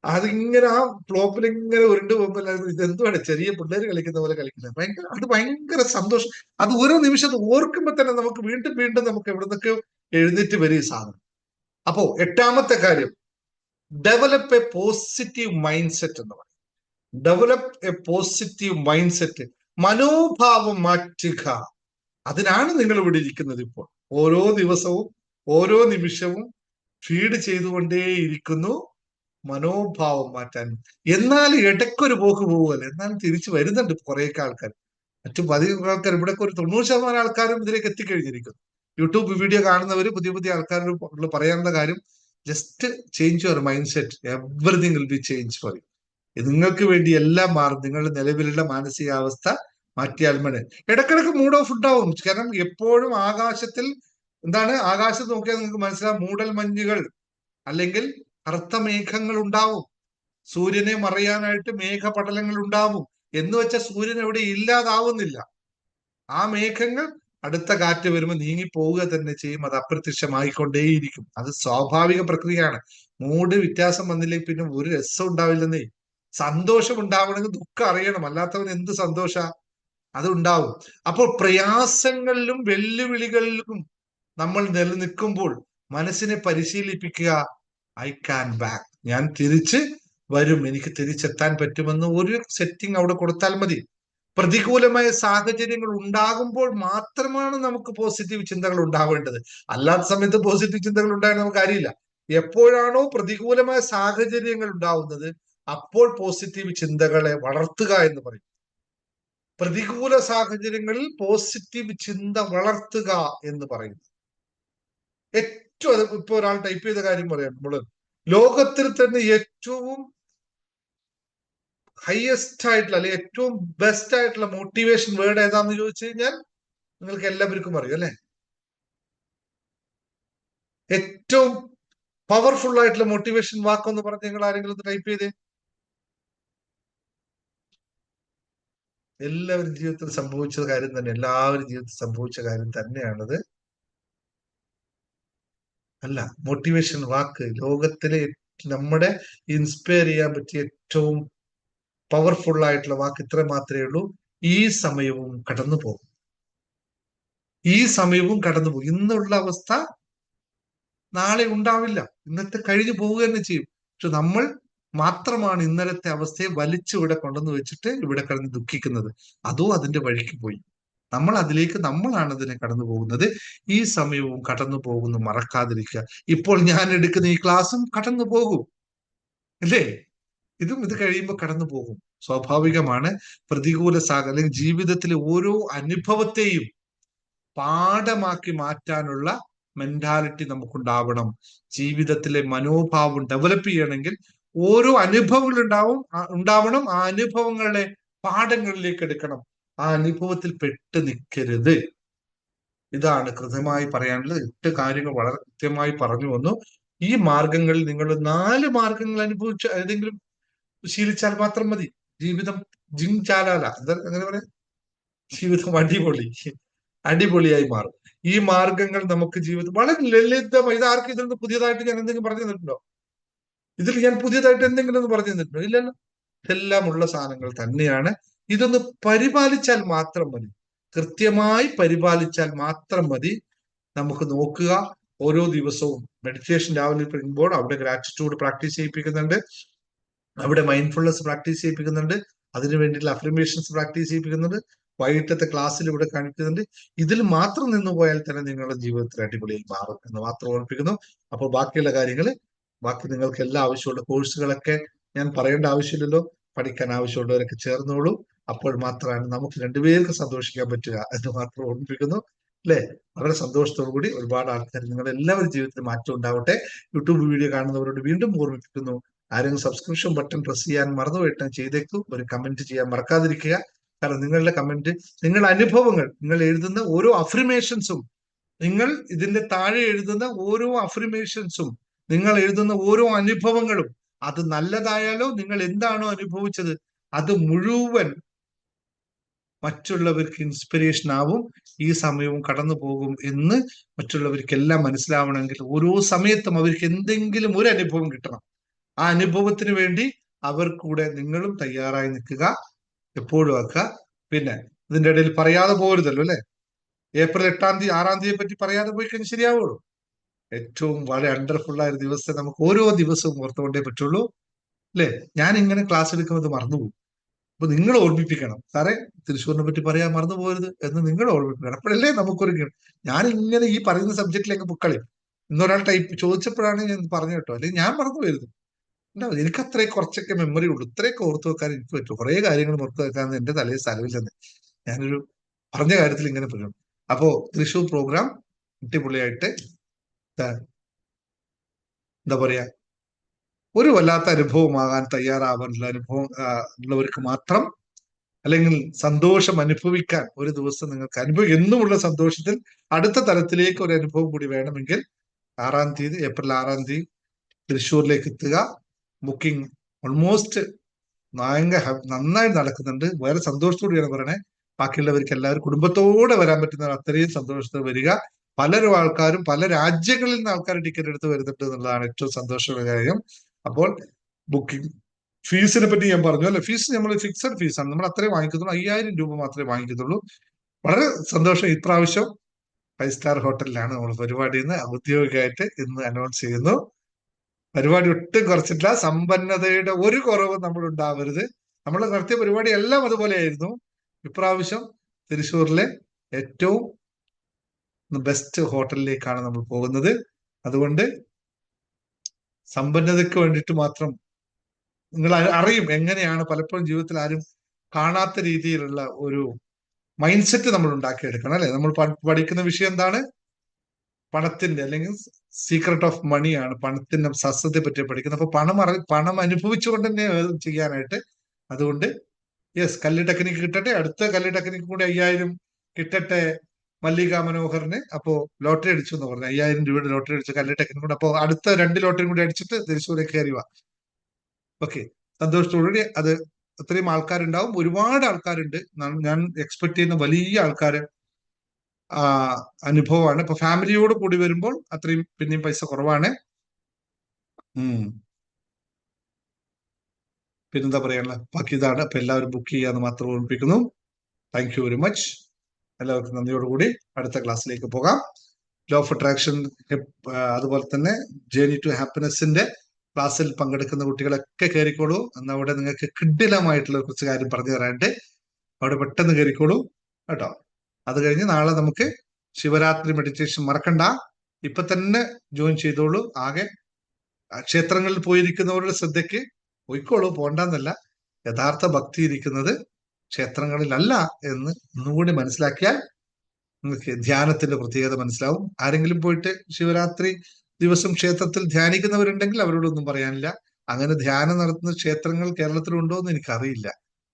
അതിങ്ങനെ ആ ഫ്ലോപ്പിൽ ഇങ്ങനെ ഉരുണ്ട് പോകുമ്പോൾ ഇതെന്തുവാണ് ചെറിയ പിള്ളേർ കളിക്കുന്ന പോലെ കളിക്കുന്നത്. ഭയങ്കര സന്തോഷം. അത് ഓരോ നിമിഷം ഓർക്കുമ്പോ തന്നെ നമുക്ക് വീണ്ടും വീണ്ടും നമുക്ക് എവിടുന്നൊക്കെയോ എഴുന്നേറ്റ് വരും ഈ സാധനം. അപ്പോ 8ാമത്തെ കാര്യം, develop A positive mind set എന്ന് പറയും. Develop A positive mind set. മനോഭാവം മാറ്റുക. അതിനാണ് നിങ്ങൾ ഇവിടെ ഇരിക്കുന്നത്. ഇപ്പോൾ ഓരോ ദിവസവും ഓരോ നിമിഷവും ഫീഡ് ചെയ്തുകൊണ്ടേയിരിക്കുന്നു മനോഭാവം മാറ്റാൻ. എന്നാൽ ഇടയ്ക്കൊരു പോക്ക് പോകുമല്ലോ, എന്നാലും തിരിച്ചു വരുന്നുണ്ട് കുറേയൊക്കെ ആൾക്കാർ. പതിവ് ആൾക്കാർ ഇവിടെ ഒരു 90% ആൾക്കാരും ഇതിലേക്ക് എത്തിക്കഴിഞ്ഞിരിക്കുന്നു. യൂട്യൂബ് വീഡിയോ കാണുന്നവര് പുതിയ ആൾക്കാരോട് പറയാനുള്ള കാര്യം, just change your mind set, everything will be change for you. നിങ്ങൾക്ക് വേണ്ടി എല്ലാം മാറും. നിങ്ങളുടെ നിലവിലുള്ള മാനസികാവസ്ഥ മാറ്റിയാൽ മതി. ഇടക്കിടക്ക് മൂഡ് ഓഫ് ഉണ്ടാവും. കാരണം എപ്പോഴും ആകാശത്തിൽ ആകാശത്ത് നോക്കിയാൽ നിങ്ങൾക്ക് മനസ്സിലാവും മൂടൽ മഞ്ഞുകൾ അല്ലെങ്കിൽ കറുത്ത മേഘങ്ങൾ ഉണ്ടാവും. സൂര്യനെ മറയാനായിട്ട് മേഘപടലങ്ങൾ ഉണ്ടാവും. എന്ന് വെച്ചാൽ സൂര്യൻ എവിടെ ഇല്ലാതാവുന്നില്ല. ആ മേഘങ്ങൾ അടുത്ത കാറ്റ് വരുമ്പോൾ നീങ്ങിപ്പോവുക തന്നെ ചെയ്യും. അത് അപ്രത്യക്ഷമായിക്കൊണ്ടേയിരിക്കും. അത് സ്വാഭാവിക പ്രക്രിയയാണ്. മൂഡ് വ്യത്യാസം വന്നില്ലെങ്കിൽ പിന്നെ ഒരു രസം ഉണ്ടാവില്ലെന്നേ. സന്തോഷം ഉണ്ടാവണമെങ്കിൽ ദുഃഖം അറിയണം. അല്ലാത്തവൻ എന്ത് സന്തോഷ? അത് ഉണ്ടാവും. അപ്പോൾ പ്രയാസങ്ങളിലും വെല്ലുവിളികളിലും നമ്മൾ നിലനിൽക്കുമ്പോൾ മനസ്സിനെ പരിശീലിപ്പിക്കുക. I can back. ഞാൻ തിരിച്ച് വരും, എനിക്ക് തിരിച്ചെത്താൻ പറ്റുമെന്ന് ഒരു സെറ്റിംഗ് അവിടെ കൊടുത്താൽ മതി. പ്രതികൂലമായ സാഹചര്യങ്ങൾ ഉണ്ടാകുമ്പോൾ മാത്രമാണ് നമുക്ക് പോസിറ്റീവ് ചിന്തകൾ ഉണ്ടാവേണ്ടത്. അല്ലാത്ത സമയത്ത് പോസിറ്റീവ് ചിന്തകൾ ഉണ്ടായാൽ നമുക്ക് അറിയില്ല. എപ്പോഴാണോ പ്രതികൂലമായ സാഹചര്യങ്ങൾ ഉണ്ടാവുന്നത് അപ്പോൾ പോസിറ്റീവ് ചിന്തകളെ വളർത്തുക എന്ന് പറയും. പ്രതികൂല സാഹചര്യങ്ങളിൽ പോസിറ്റീവ് ചിന്ത വളർത്തുക എന്ന് പറയുന്നു. ഏറ്റവും ഇപ്പൊ ഒരാൾ ടൈപ്പ് ചെയ്ത കാര്യം പറയാം. നമ്മള് ലോകത്തിൽ തന്നെ ഏറ്റവും ഹയസ്റ്റ് ആയിട്ടുള്ള അല്ലെങ്കിൽ ഏറ്റവും ബെസ്റ്റ് ആയിട്ടുള്ള മോട്ടിവേഷൻ വേർഡ് ഏതാന്ന് ചോദിച്ചു കഴിഞ്ഞാൽ നിങ്ങൾക്ക് എല്ലാവർക്കും അറിയും, അല്ലെ? ഏറ്റവും പവർഫുൾ ആയിട്ടുള്ള മോട്ടിവേഷൻ വാക്കൊന്ന് പറഞ്ഞ് നിങ്ങൾ ആരെങ്കിലും ടൈപ്പ് ചെയ്തേ. എല്ലാവരും ജീവിതത്തിൽ സംഭവിച്ച കാര്യം തന്നെ, എല്ലാവരും ജീവിതത്തിൽ സംഭവിച്ച കാര്യം തന്നെയാണത്. അല്ല, മോട്ടിവേഷൻ വാക്ക് ലോകത്തിലെ നമ്മുടെ ഇൻസ്പയർ ചെയ്യാൻ പറ്റിയ ഏറ്റവും പവർഫുൾ ആയിട്ടുള്ള വാക്ക് ഇത്ര മാത്രമേ ഉള്ളൂ. ഈ സമയവും കടന്നു പോകും. ഈ സമയവും കടന്നു പോകും. ഇന്നുള്ള അവസ്ഥ നാളെ ഉണ്ടാവില്ല. ഇന്നത്തെ കഴിഞ്ഞു പോവുക തന്നെ ചെയ്യും. പക്ഷെ നമ്മൾ മാത്രമാണ് ഇന്നലത്തെ അവസ്ഥയെ വലിച്ചു ഇവിടെ കൊണ്ടുവന്ന് വെച്ചിട്ട് ഇവിടെ കിടന്ന് ദുഃഖിക്കുന്നത്. അതോ അതിന്റെ വഴിക്ക് പോയി. നമ്മളാണ് അതിനെ കടന്നു പോകുന്നത്. ഈ സമയവും കടന്നു പോകുന്നു, മറക്കാതിരിക്കുക. ഇപ്പോൾ ഞാൻ എടുക്കുന്ന ഈ ക്ലാസ്സും കടന്നു പോകും, അല്ലേ? ഇത് കഴിയുമ്പോൾ കടന്നു പോകും. സ്വാഭാവികമാണ്. പ്രതികൂല അല്ലെങ്കിൽ ജീവിതത്തിലെ ഓരോ അനുഭവത്തെയും പാഠമാക്കി മാറ്റാനുള്ള മെന്റാലിറ്റി നമുക്കുണ്ടാവണം. ജീവിതത്തിലെ മനോഭാവം ഡെവലപ്പ് ചെയ്യണമെങ്കിൽ ഓരോ അനുഭവങ്ങൾ ഉണ്ടാവണം. ആ അനുഭവങ്ങളെ പാഠങ്ങളിലേക്ക് എടുക്കണം. ആ അനുഭവത്തിൽ പെട്ട് നിൽക്കരുത്. ഇതാണ് കൃത്യമായി പറയാനുള്ളത്. 8 കാര്യങ്ങൾ വളരെ കൃത്യമായി പറഞ്ഞു വന്നു. ഈ മാർഗങ്ങളിൽ നിങ്ങൾ 4 മാർഗങ്ങൾ അനുഭവിച്ച ഏതെങ്കിലും ശീലിച്ചാൽ മാത്രം മതി. ജീവിതം ജിങ്ചാലാല എന്താ അങ്ങനെ പറയാം, ജീവിതം അടിപൊളിയായി മാറും. ഈ മാർഗങ്ങൾ നമുക്ക് ജീവിതം വളരെ ലളിതമായി. ഇത് ആർക്കും ഇതിൽ നിന്ന് പുതിയതായിട്ട് ഞാൻ എന്തെങ്കിലും പറഞ്ഞു തന്നിട്ടുണ്ടോ? ഇതിൽ ഞാൻ പുതിയതായിട്ട് എന്തെങ്കിലും ഒന്ന് പറഞ്ഞു തന്നിട്ടുണ്ടോ? ഇല്ലല്ലോ. ഇതെല്ലാം ഉള്ള സാധനങ്ങൾ തന്നെയാണ്. ഇതൊന്ന് പരിപാലിച്ചാൽ മാത്രം മതി, കൃത്യമായി പരിപാലിച്ചാൽ മാത്രം മതി. നമുക്ക് നോക്കുക, ഓരോ ദിവസവും മെഡിറ്റേഷൻ രാവിലെ വരുമ്പോൾ അവിടെ ഗ്രാറ്റിറ്റ്യൂഡ് പ്രാക്ടീസ് ചെയ്യിപ്പിക്കുന്നുണ്ട്, അവിടെ മൈൻഡ്ഫുൾനെസ് പ്രാക്ടീസ് ചെയ്യിപ്പിക്കുന്നുണ്ട്, അതിനു വേണ്ടിയിട്ടുള്ള അഫർമേഷൻസ് പ്രാക്ടീസ് ചെയ്യിപ്പിക്കുന്നുണ്ട്, വൈകിട്ടത്തെ ക്ലാസ്സിൽ ഇവിടെ കാണിക്കുന്നുണ്ട്. ഇതിൽ മാത്രം നിന്ന് പോയാൽ തന്നെ നിങ്ങളുടെ ജീവിതത്തിൽ അടിപൊളിയായി മാറും എന്ന് മാത്രം ഓർമ്മിപ്പിക്കുന്നു. അപ്പോൾ ബാക്കിയുള്ള കാര്യങ്ങൾ, ബാക്കി നിങ്ങൾക്ക് എല്ലാ ആവശ്യമുള്ള കോഴ്സുകളൊക്കെ ഞാൻ പറയേണ്ട ആവശ്യമില്ലല്ലോ. പഠിക്കാൻ ആവശ്യമുള്ളവരൊക്കെ ചേർന്നോളൂ. അപ്പോൾ മാത്രമാണ് നമുക്ക് രണ്ടുപേർക്ക് സന്തോഷിക്കാൻ പറ്റുക എന്ന് മാത്രം ഓർമ്മിപ്പിക്കുന്നു. അല്ലെ? വളരെ സന്തോഷത്തോടു കൂടി ഒരുപാട് ആൾക്കാർ, നിങ്ങളുടെ എല്ലാവരുടെ ജീവിതത്തിൽ മാറ്റം ഉണ്ടാവട്ടെ. യൂട്യൂബ് വീഡിയോ കാണുന്നവരോട് വീണ്ടും ഓർമ്മിപ്പിക്കുന്നു, ആരെങ്കിലും സബ്സ്ക്രിപ്ഷൻ ബട്ടൺ പ്രസ് ചെയ്യാൻ മറന്നുപോയിട്ട് ചെയ്തേക്കൂ. ഒരു കമന്റ് ചെയ്യാൻ മറക്കാതിരിക്കുക. കാരണം നിങ്ങളുടെ കമന്റ്, നിങ്ങളുടെ അനുഭവങ്ങൾ, നിങ്ങൾ എഴുതുന്ന ഓരോ അഫർമേഷൻസും, നിങ്ങൾ ഇതിന്റെ താഴെ എഴുതുന്ന ഓരോ അഫർമേഷൻസും, നിങ്ങൾ എഴുതുന്ന ഓരോ അനുഭവങ്ങളും, അത് നല്ലതായാലോ നിങ്ങൾ എന്താണോ അനുഭവിച്ചത് അത് മുഴുവൻ മറ്റുള്ളവർക്ക് ഇൻസ്പിറേഷൻ ആവും. ഈ സമയവും കടന്നു പോകും എന്ന് മറ്റുള്ളവർക്കെല്ലാം മനസ്സിലാവണമെങ്കിൽ ഓരോ സമയത്തും അവർക്ക് എന്തെങ്കിലും ഒരു അനുഭവം കിട്ടണം. ആ അനുഭവത്തിന് വേണ്ടി അവർ കൂടെ നിങ്ങളും തയ്യാറായി നിൽക്കുക, എപ്പോഴും ആക്കുക. പിന്നെ ഇതിന്റെ ഇടയിൽ പറയാതെ പോകരുതല്ലോ, അല്ലെ? ഏപ്രിൽ 8-ാം തീയതി 6-ാം തീയതിയെ പറ്റി പറയാതെ പോയി കഴിഞ്ഞാൽ ശരിയാവുള്ളൂ. ഏറ്റവും വളരെ വണ്ടർഫുൾ ആയ ഒരു ദിവസം നമുക്ക് ഓരോ ദിവസവും ഓർത്തുകൊണ്ടേ പറ്റുള്ളൂ, അല്ലെ? ഞാൻ ഇങ്ങനെ ക്ലാസ് എടുക്കുന്നത് മറന്നുപോകും. അപ്പൊ നിങ്ങൾ ഓർമ്മിപ്പിക്കണം, സാറേ തൃശ്ശൂരിനെ പറ്റി പറയാൻ മറന്നു പോകരുത് എന്ന് നിങ്ങൾ ഓർമ്മിപ്പിക്കണം. അപ്പോഴല്ലേ നമുക്കൊരു, ഞാൻ ഇങ്ങനെ ഈ പറയുന്ന സബ്ജക്റ്റിലേക്ക് പൊക്കളി ഇന്നൊരാൾ ടൈപ്പ് ചോദിച്ചപ്പോഴാണ് ഞാൻ പറഞ്ഞു കേട്ടോ, അല്ലെങ്കിൽ ഞാൻ മറന്നു പോയിരുന്നു. ഉണ്ടാവും, എനിക്ക് അത്രയും കുറച്ചൊക്കെ മെമ്മറി ഉള്ളൂ. ഇത്രയൊക്കെ ഓർത്തു വെക്കാൻ എനിക്ക് പറ്റും. കുറെ കാര്യങ്ങൾ ഓർത്തു വെക്കാൻ എന്റെ തലയിൽ സ്ഥലമില്ലെന്ന് ഞാനൊരു പറഞ്ഞ കാര്യത്തിൽ ഇങ്ങനെ പറയും. അപ്പോ തൃശ്ശൂർ പ്രോഗ്രാം അടിപൊളിയായിട്ട്, എന്താ പറയാ, ഒരു വല്ലാത്ത അനുഭവമാകാൻ തയ്യാറാവാനുള്ള അനുഭവം ഉള്ളവർക്ക് മാത്രം, അല്ലെങ്കിൽ സന്തോഷം അനുഭവിക്കാൻ ഒരു ദിവസം നിങ്ങൾക്ക് എന്നുമുള്ള സന്തോഷത്തിൽ അടുത്ത തലത്തിലേക്ക് ഒരു അനുഭവം കൂടി വേണമെങ്കിൽ 6-ാം തീയതി, ഏപ്രിൽ 6-ാം തീയതി തൃശ്ശൂരിലേക്ക് എത്തുക. ബുക്കിംഗ് ഓൾമോസ്റ്റ് നന്നായി നടക്കുന്നുണ്ട്. വേറെ സന്തോഷത്തോടെയാണ് പറയണേ. ബാക്കിയുള്ളവർക്ക് എല്ലാവരും കുടുംബത്തോടെ വരാൻ പറ്റുന്ന അത്രയും സന്തോഷത്തോടെ വരിക. പലരും ആൾക്കാരും പല രാജ്യങ്ങളിൽ നിന്ന് ആൾക്കാർ ടിക്കറ്റ് എടുത്ത് വരുന്നുണ്ട് എന്നുള്ളതാണ് ഏറ്റവും സന്തോഷമുള്ള കാര്യം. അപ്പോൾ ബുക്കിംഗ് ഫീസിനെ പറ്റി ഞാൻ പറഞ്ഞു, അല്ലെ? ഫീസ് നമ്മൾ ഫിക്സഡ് ഫീസാണ്, നമ്മൾ അത്രയും വാങ്ങിക്കുന്നുള്ളൂ. 5000 രൂപ മാത്രമേ വാങ്ങിക്കുന്നുള്ളൂ. വളരെ സന്തോഷം. ഇപ്രാവശ്യം 5 സ്റ്റാർ ഹോട്ടലിലാണ് നമ്മൾ പരിപാടി ഇന്ന് ഔദ്യോഗികമായിട്ട് ഇന്ന് അനൗൺസ് ചെയ്യുന്നു. പരിപാടി ഒട്ടും കുറച്ചിട്ടില്ല. സമ്പന്നതയുടെ ഒരു കുറവും നമ്മൾ ഉണ്ടാവരുത്. നമ്മൾ നടത്തിയ പരിപാടി എല്ലാം അതുപോലെയായിരുന്നു. ഇപ്രാവശ്യം തൃശ്ശൂരിലെ ഏറ്റവും ബെസ്റ്റ് ഹോട്ടലിലേക്കാണ് നമ്മൾ പോകുന്നത്. അതുകൊണ്ട് സമ്പന്നതയ്ക്ക് വേണ്ടിയിട്ട് മാത്രം, നിങ്ങൾ അറിയും എങ്ങനെയാണ് പലപ്പോഴും ജീവിതത്തിൽ ആരും കാണാത്ത രീതിയിലുള്ള ഒരു മൈൻഡ് സെറ്റ് നമ്മൾ ഉണ്ടാക്കിയെടുക്കണം, അല്ലെ? നമ്മൾ പഠിക്കുന്ന വിഷയം എന്താണ്? പണത്തിന്റെ, അല്ലെങ്കിൽ സീക്രട്ട് ഓഫ് മണിയാണ്. പണത്തിന്റെ സസ്യത്തെ പറ്റി പഠിക്കുന്നത്. അപ്പൊ പണം അനുഭവിച്ചുകൊണ്ട് തന്നെ ചെയ്യാനായിട്ട്. അതുകൊണ്ട് യെസ്, കല്ല് ടെക്നിക്ക് കിട്ടട്ടെ. അടുത്ത കല്ല് ടെക്നിക്ക് കൂടി 5000 കിട്ടട്ടെ മല്ലിക മനോഹറിന്. അപ്പോ ലോട്ടറി അടിച്ചു എന്ന് പറഞ്ഞു, 5000 രൂപയുടെ ലോട്ടറി അടിച്ചു കല്ല് ടെക്നിക്ക് കൂടെ. അപ്പൊ അടുത്ത 2 ലോട്ടറി കൂടി അടിച്ചിട്ട് തൃശ്ശൂരേക്ക് കയറി വാ. ഓക്കെ, സന്തോഷത്തോടുകൂടി. അത് അത്രയും ആൾക്കാരുണ്ടാവും, ഒരുപാട് ആൾക്കാരുണ്ട്. ഞാൻ എക്സ്പെക്ട് ചെയ്യുന്ന വലിയ ആൾക്കാര് അനുഭവമാണ്. ഇപ്പൊ ഫാമിലിയോട് കൂടി വരുമ്പോൾ അത്രയും പിന്നെയും പൈസ കുറവാണ്. പിന്നെന്താ പറയാനുള്ള, ബാക്കി ഇതാണ്. അപ്പൊ എല്ലാവരും ബുക്ക് ചെയ്യാന്ന് മാത്രം ഓർമ്മിപ്പിക്കുന്നു. Thank you very much. എല്ലാവർക്കും നന്ദിയോടുകൂടി അടുത്ത ക്ലാസ്സിലേക്ക് പോകാം. ലോ ഓഫ് അട്രാക്ഷൻ, അതുപോലെ തന്നെ ജേർണി ടു ഹാപ്പിനെസിന്റെ ക്ലാസ്സിൽ പങ്കെടുക്കുന്ന കുട്ടികളൊക്കെ കയറിക്കോളൂ. എന്നാൽ അവിടെ നിങ്ങൾക്ക് കിഡിലമായിട്ടുള്ള കുറച്ച് കാര്യം പറഞ്ഞു തരാണ്ട് അവിടെ പെട്ടെന്ന് കയറിക്കോളൂ കേട്ടോ. അത് കഴിഞ്ഞ് നാളെ നമുക്ക് ശിവരാത്രി മെഡിറ്റേഷൻ മറക്കണ്ട, ഇപ്പൊ തന്നെ ജോയിൻ ചെയ്തോളൂ. ആകെ ക്ഷേത്രങ്ങളിൽ പോയിരിക്കുന്നവരുടെ ശ്രദ്ധയ്ക്ക്, പോയിക്കോളൂ, പോണ്ടെന്നല്ല, യഥാർത്ഥ ഭക്തി ഇരിക്കുന്നത് ക്ഷേത്രങ്ങളിലല്ല എന്ന് ഒന്നുകൂടി മനസ്സിലാക്കിയാൽ നിങ്ങൾക്ക് ധ്യാനത്തിന്റെ പ്രത്യേകത മനസ്സിലാവും. ആരെങ്കിലും പോയിട്ട് ശിവരാത്രി ദിവസം ക്ഷേത്രത്തിൽ ധ്യാനിക്കുന്നവരുണ്ടെങ്കിൽ അവരോടൊന്നും പറയാനില്ല. അങ്ങനെ ധ്യാനം നടത്തുന്ന ക്ഷേത്രങ്ങൾ കേരളത്തിലുണ്ടോ എന്ന് എനിക്കറിയില്ല,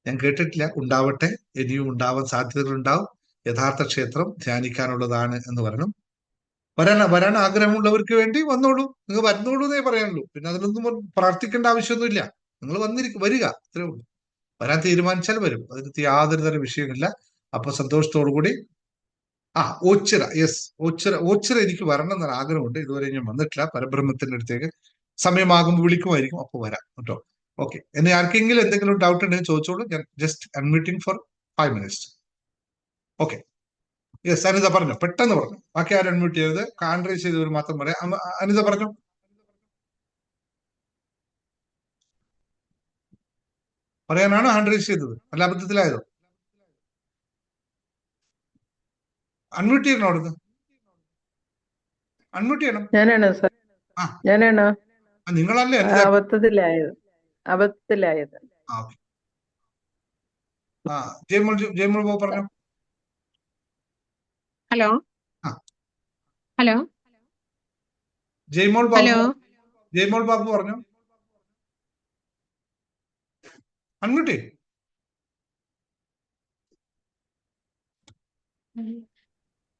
ഞാൻ കേട്ടിട്ടില്ല. ഉണ്ടാവട്ടെ, ഇനിയും ഉണ്ടാവാൻ സാധ്യതകളുണ്ടാവും. യഥാർത്ഥ ക്ഷേത്രം ധ്യാനിക്കാനുള്ളതാണ് എന്ന് പറയണം. വരാൻ ആഗ്രഹമുള്ളവർക്ക് വേണ്ടി വന്നോളൂ, നിങ്ങൾ വരുന്നോളൂ എന്നേ പറയാനുള്ളൂ. പിന്നെ അതിനൊന്നും പ്രാർത്ഥിക്കേണ്ട ആവശ്യമൊന്നുമില്ല. നിങ്ങൾ വരിക, അത്രേ ഉള്ളൂ. വരാൻ തീരുമാനിച്ചാൽ വരും, അതിന് യാതൊരു തരം വിഷയമില്ല. അപ്പൊ സന്തോഷത്തോടു കൂടി ഓച്ചിറ, യെസ്, ഓച്ചിറ എനിക്ക് വരണം എന്നൊരു ആഗ്രഹമുണ്ട്. ഇതുവരെ ഞാൻ വന്നിട്ടില്ല പരബ്രഹ്മത്തിന്റെ അടുത്തേക്ക്. സമയമാകുമ്പോൾ വിളിക്കുമായിരിക്കും, അപ്പൊ വരാം കേട്ടോ. ഓക്കെ, എന്നെ ആർക്കെങ്കിലും എന്തെങ്കിലും ഡൗട്ട് ഉണ്ടെങ്കിൽ ചോദിച്ചോളൂ. ഞാൻ just unmuting for 5 minutes. Okay, yes, Anitha പറഞ്ഞു, പെട്ടെന്ന് പറഞ്ഞു. ബാക്കി ആരും അൺമ്യൂട്ട് ചെയ്തത് ഹാൻഡ് റൈസ് ചെയ്തവർ മാത്രം പറയാം. അനിത പറഞ്ഞു. പറയാനാണോ ഹാൻഡ് റൈസ് ചെയ്തത്? അല്ല അബദ്ധത്തിലായതോ? അൺമ്യൂട്ട് ചെയ്യണോ അവിടുന്ന്? അൺമ്യൂട്ട് ചെയ്യണം. ഞാനാണ് സാർ, ആ ഞാനാണ്. നിങ്ങളല്ലേ അനിത? അബദ്ധത്തിലായത്. ജയമോൾ ബോ പറഞ്ഞു. ഹലോ ആ ഹലോ ജയമോൾ ബാബു പറഞ്ഞു. അൺമ്യൂട്ട് ചെയ്യും.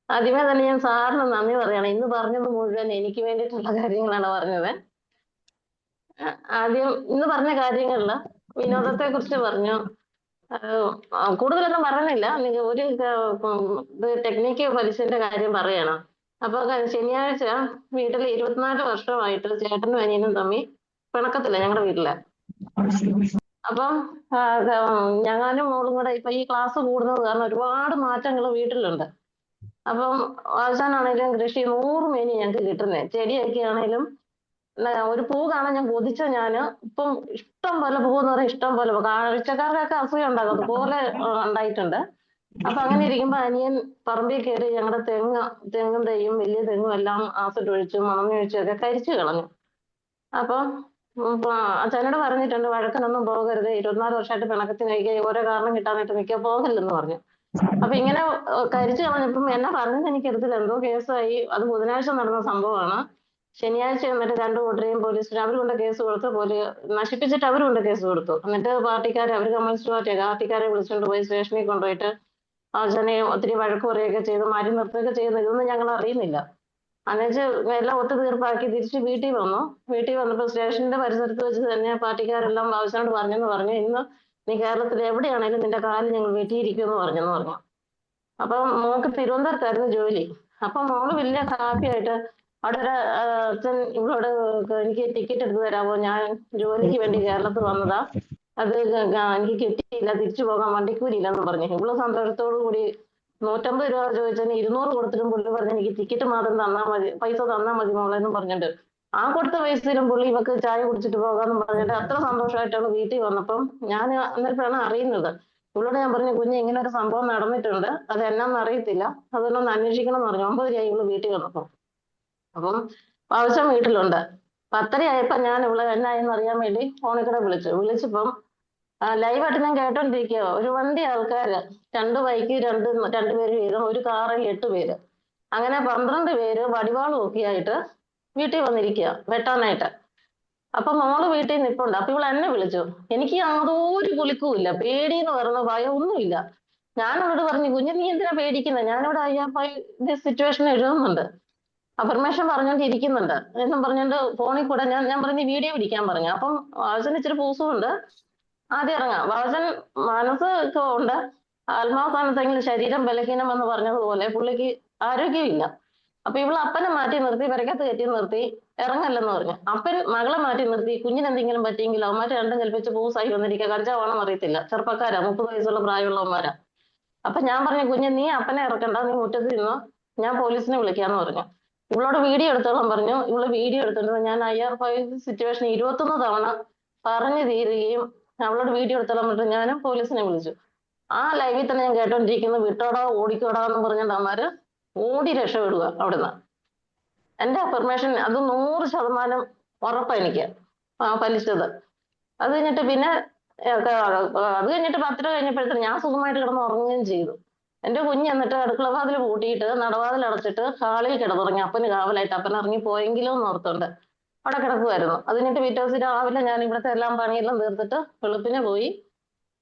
ആദ്യമേ തന്നെ ഞാൻ സാറിന് നന്ദി പറയണം. ഇന്ന് പറഞ്ഞത് മുഴുവൻ എനിക്ക് വേണ്ടിയിട്ടുള്ള കാര്യങ്ങളാണ് പറഞ്ഞത്. ആദ്യം ഇന്ന് പറഞ്ഞ കാര്യങ്ങളില് വിനോദത്തെ കുറിച്ച് പറഞ്ഞു. കൂടുതലൊന്നും പറയുന്നില്ല. ഒരു ടെക്നിക്ക് പലിശന്റെ കാര്യം പറയണം. അപ്പൊ ശനിയാഴ്ച വീട്ടിൽ 24 വർഷമായിട്ട് ചേട്ടനും അനിയനും തമ്മിൽ പിണക്കത്തില്ല ഞങ്ങളുടെ വീട്ടില്. അപ്പം ഞാനും മോളും കൂടെ ഇപ്പൊ ഈ ക്ലാസ് കൂടുന്നത് കാരണം ഒരുപാട് മാറ്റങ്ങൾ വീട്ടിലുണ്ട്. അപ്പം ആശാനാണേലും കൃഷി 100 മേനി ഞങ്ങൾക്ക് കിട്ടുന്നേ. ചെടിയൊക്കെ ആണേലും ഒരു പൂ കാണാൻ ഞാൻ കൊതിച്ച ഞാന് ഇപ്പം ഇഷ്ടം പോലെ പൂ എന്ന് പറയാൻ ഇഷ്ടം പോലെ കാഴ്ചക്കാർക്കൊക്കെ അസൂയ ഉണ്ടാകും, അതുപോലെ ഉണ്ടായിട്ടുണ്ട്. അപ്പൊ അങ്ങനെ ഇരിക്കുമ്പോ അനിയൻ പറമ്പിൽ കയറി ഞങ്ങളുടെ തെങ്ങും തൈയും വലിയ തെങ്ങും എല്ലാം ആസിഡ് ഒഴിച്ചും മണഞ്ഞൊഴിച്ചും ഒക്കെ കരിച്ചു കളഞ്ഞു. അപ്പം അച്ഛനോട് പറഞ്ഞിട്ടുണ്ട് വഴക്കിനൊന്നും പോകരുത്, 24 വർഷമായിട്ട് പിണക്കത്തിനൊക്കെ ഓരോ കാരണം കിട്ടാനായിട്ട് മിക്ക പോകല്ലെന്ന് പറഞ്ഞു. അപ്പൊ ഇങ്ങനെ കരിച്ചു കളഞ്ഞപ്പം എന്നെ പറഞ്ഞത് എനിക്കറിയത്തില്ല, എന്തോ കേസായി. അത് ബുധനാഴ്ച നടന്ന സംഭവമാണ്. ശനിയാഴ്ച എന്നിട്ട് 2 കൂട്ടരെയും പോലീസിന് അവർ കൊണ്ട് കേസ് കൊടുത്ത് നശിപ്പിച്ചിട്ട് അവർ കൊണ്ട് കേസ് കൊടുത്തു. എന്നിട്ട് അവർ കമ്മ്യൂണിസ്റ്റ് പാർട്ടിക്കാരെ വിളിച്ചുകൊണ്ട് പോയി സ്റ്റേഷനിൽ കൊണ്ടുപോയിട്ട് ആശാനെ ഒത്തിരി വഴക്ക് പറയുകയൊക്കെ ചെയ്ത് മാറ്റി നിർത്തുകയൊക്കെ ചെയ്യുന്നു. ഇതൊന്നും ഞങ്ങൾ അറിയുന്നില്ല. അന്നിച്ച് എല്ലാം ഒത്തുതീർപ്പാക്കി തിരിച്ച് വീട്ടിൽ വന്നു. വീട്ടിൽ വന്നപ്പോൾ സ്റ്റേഷന്റെ പരിസരത്ത് വെച്ച് തന്നെ പാർട്ടിക്കാരെല്ലാം ആവശ്യമായിട്ട് പറഞ്ഞു, ഇന്ന് നീ കേരളത്തിൽ എവിടെയാണേലും നിന്റെ കാലിൽ ഞങ്ങൾ വെട്ടിയിരിക്കുമെന്ന് പറഞ്ഞു. അപ്പം മോൾക്ക് തിരുവനന്തപുരത്തായിരുന്നു ജോലി. അപ്പൊ മോള് വലിയ ഹാപ്പിയായിട്ട് അവിടെ ഒരു അച്ഛൻ ഇവളോട് എനിക്ക് ടിക്കറ്റ് എടുത്ത് തരാമോ, ഞാൻ ജോലിക്ക് വേണ്ടി കേരളത്തിൽ വന്നതാ, അത് എനിക്ക് കിട്ടിയില്ല, തിരിച്ചു പോകാൻ വണ്ടിക്കൂലിയില്ലെന്ന് പറഞ്ഞു. ഇവള് സന്തോഷത്തോടു കൂടി 150 രൂപ ചോദിച്ചതിന് 200 കൊടുത്തിട്ടും പുള്ളി പറഞ്ഞു എനിക്ക് ടിക്കറ്റ് മാത്രം തന്നാൽ മതി, പൈസ തന്നാൽ മതി മോളെന്നും പറഞ്ഞിട്ട് ആ കൊടുത്ത പൈസയിലും പുള്ളി ഇവക്ക് ചായ കുടിച്ചിട്ട് പോകാമെന്നും പറഞ്ഞിട്ട് അത്ര സന്തോഷമായിട്ടാണ് വീട്ടിൽ വന്നപ്പം ഞാൻ അന്നേരമാണ് അറിയുന്നത്. ഇവളോട് ഞാൻ പറഞ്ഞു, കുഞ്ഞ് ഇങ്ങനെ ഒരു സംഭവം നടന്നിട്ടുണ്ട്, അത് എന്നാന്ന് അറിയത്തില്ല, അതൊന്നൊന്ന് അന്വേഷിക്കണം എന്ന് പറഞ്ഞു. 9 രൂപയായി ഇവള് വീട്ടിൽ വന്നപ്പം. അപ്പം ആവശ്യം വീട്ടിലുണ്ട്. 10:30 ആയപ്പോ ഞാൻ ഇവള് എന്നായെന്ന് അറിയാൻ വേണ്ടി ഫോണിൽ കൂടെ വിളിച്ചപ്പം ലൈവായിട്ട് ഞാൻ കേട്ടോണ്ടിരിക്കുക. ഒരു വണ്ടി ആൾക്കാര്, 2 ബൈക്ക്, 2 പേര് വീതം, ഒരു കാറിൽ 8 പേര്, അങ്ങനെ 12 പേര് വടിവാളും ഒക്കെ ആയിട്ട് വീട്ടിൽ വന്നിരിക്കുക വെട്ടാനായിട്ട്. അപ്പൊ മോള് വീട്ടിൽ നിൽപ്പുണ്ട്. അപ്പൊ ഇവൾ എന്നെ വിളിച്ചു. എനിക്ക് യാതൊരു കുലുക്കുമില്ല, പേടിയെന്ന് പറയുന്ന ഭയം ഒന്നുമില്ല. ഞാൻ അവളോട് പറഞ്ഞു, കുഞ്ഞ് നീ എന്തിനാ പേടിക്കുന്നത്, ഞാനിവിടെ IFI സിറ്റുവേഷൻ എഴുതുന്നുണ്ട്, അഫർമേഷൻ പറഞ്ഞോണ്ടിരിക്കുന്നുണ്ട് എന്നും പറഞ്ഞോണ്ട് ഫോണിൽ കൂടെ ഞാൻ പറഞ്ഞു വീഡിയോ പിടിക്കാൻ പറഞ്ഞു. അപ്പം വാസന് ഇച്ചിരി പൂസമുണ്ട്, ആദ്യം ഇറങ്ങാം. വാസൻ മനസ്സ് ഒക്കെ ഉണ്ട്, ആത്മാവസാനത്തെങ്കിലും ശരീരം ബലഹീനം എന്ന് പറഞ്ഞതുപോലെ പുള്ളിക്ക് ആരോഗ്യമില്ല. അപ്പൊ ഇവള് അപ്പനെ മാറ്റി നിർത്തി, പെരക്കകത്ത് കയറ്റി നിർത്തി, ഇറങ്ങല്ലെന്ന് പറഞ്ഞു. അപ്പൻ മകളെ മാറ്റി നിർത്തി, കുഞ്ഞിന് എന്തെങ്കിലും പറ്റിയെങ്കിൽ അവന്മാർ രണ്ടും കൽപ്പിച്ച് പൂസായി വന്നിരിക്കുക, കഞ്ചാവാണെന്ന് അറിയത്തില്ല, ചെറുപ്പക്കാരാ, 30 വയസ്സുള്ള പ്രായമുള്ളവന്മാരാ. അപ്പൊ ഞാൻ പറഞ്ഞു, കുഞ്ഞ് നീ അപ്പനെ ഇറക്കണ്ട, നീ മുറ്റത്ത് ഇരുന്നോ, ഞാൻ പോലീസിനെ വിളിക്കാന്ന് പറഞ്ഞു. ഇവളോട് വീഡിയോ എടുത്തോളം പറഞ്ഞു. ഇവള് വീഡിയോ എടുത്തിട്ട് ഞാൻ IR5 സിറ്റുവേഷൻ 21 തവണ പറഞ്ഞു തീരുകയും അവളോട് വീഡിയോ എടുത്തോളം പറഞ്ഞു ഞാനും പോലീസിനെ വിളിച്ചു. ആ ലൈവിൽ തന്നെ ഞാൻ കേട്ടോണ്ടിരിക്കുന്നു, വിട്ടോടാ ഓടിക്കോടാ എന്ന് പറഞ്ഞിട്ട് അവന്മാര് ഓടി രക്ഷപ്പെടുക അവിടുന്ന്. എന്റെ അഫർമേഷൻ അത് 100% ഉറപ്പാ എനിക്ക് ഫലിച്ചത്. അത് കഴിഞ്ഞിട്ട് പിന്നെ അത് കഴിഞ്ഞിട്ട് 10 കഴിഞ്ഞപ്പോഴത്തേന് ഞാൻ സുഖമായിട്ട് കിടന്ന് ഉറങ്ങുകയും ചെയ്തു. എന്റെ കുഞ്ഞ് എന്നിട്ട് അടുക്കള വാതിൽ പൂട്ടിയിട്ട് നടവാതിൽ അടച്ചിട്ട് ഹാളിൽ കിടന്നുറങ്ങി, അപ്പന് കാവലായിട്ട്. അപ്പൻ ഇറങ്ങി പോയെങ്കിലും എന്ന് ഓർത്തുണ്ട് അവിടെ കിടക്കുമായിരുന്നു. അത് കഴിഞ്ഞിട്ട് പിറ്റേ ദിവസം രാവിലെ ഞാൻ ഇവിടുത്തെ എല്ലാം പണിയെല്ലാം തീർത്തിട്ട് വെളുപ്പിനെ പോയി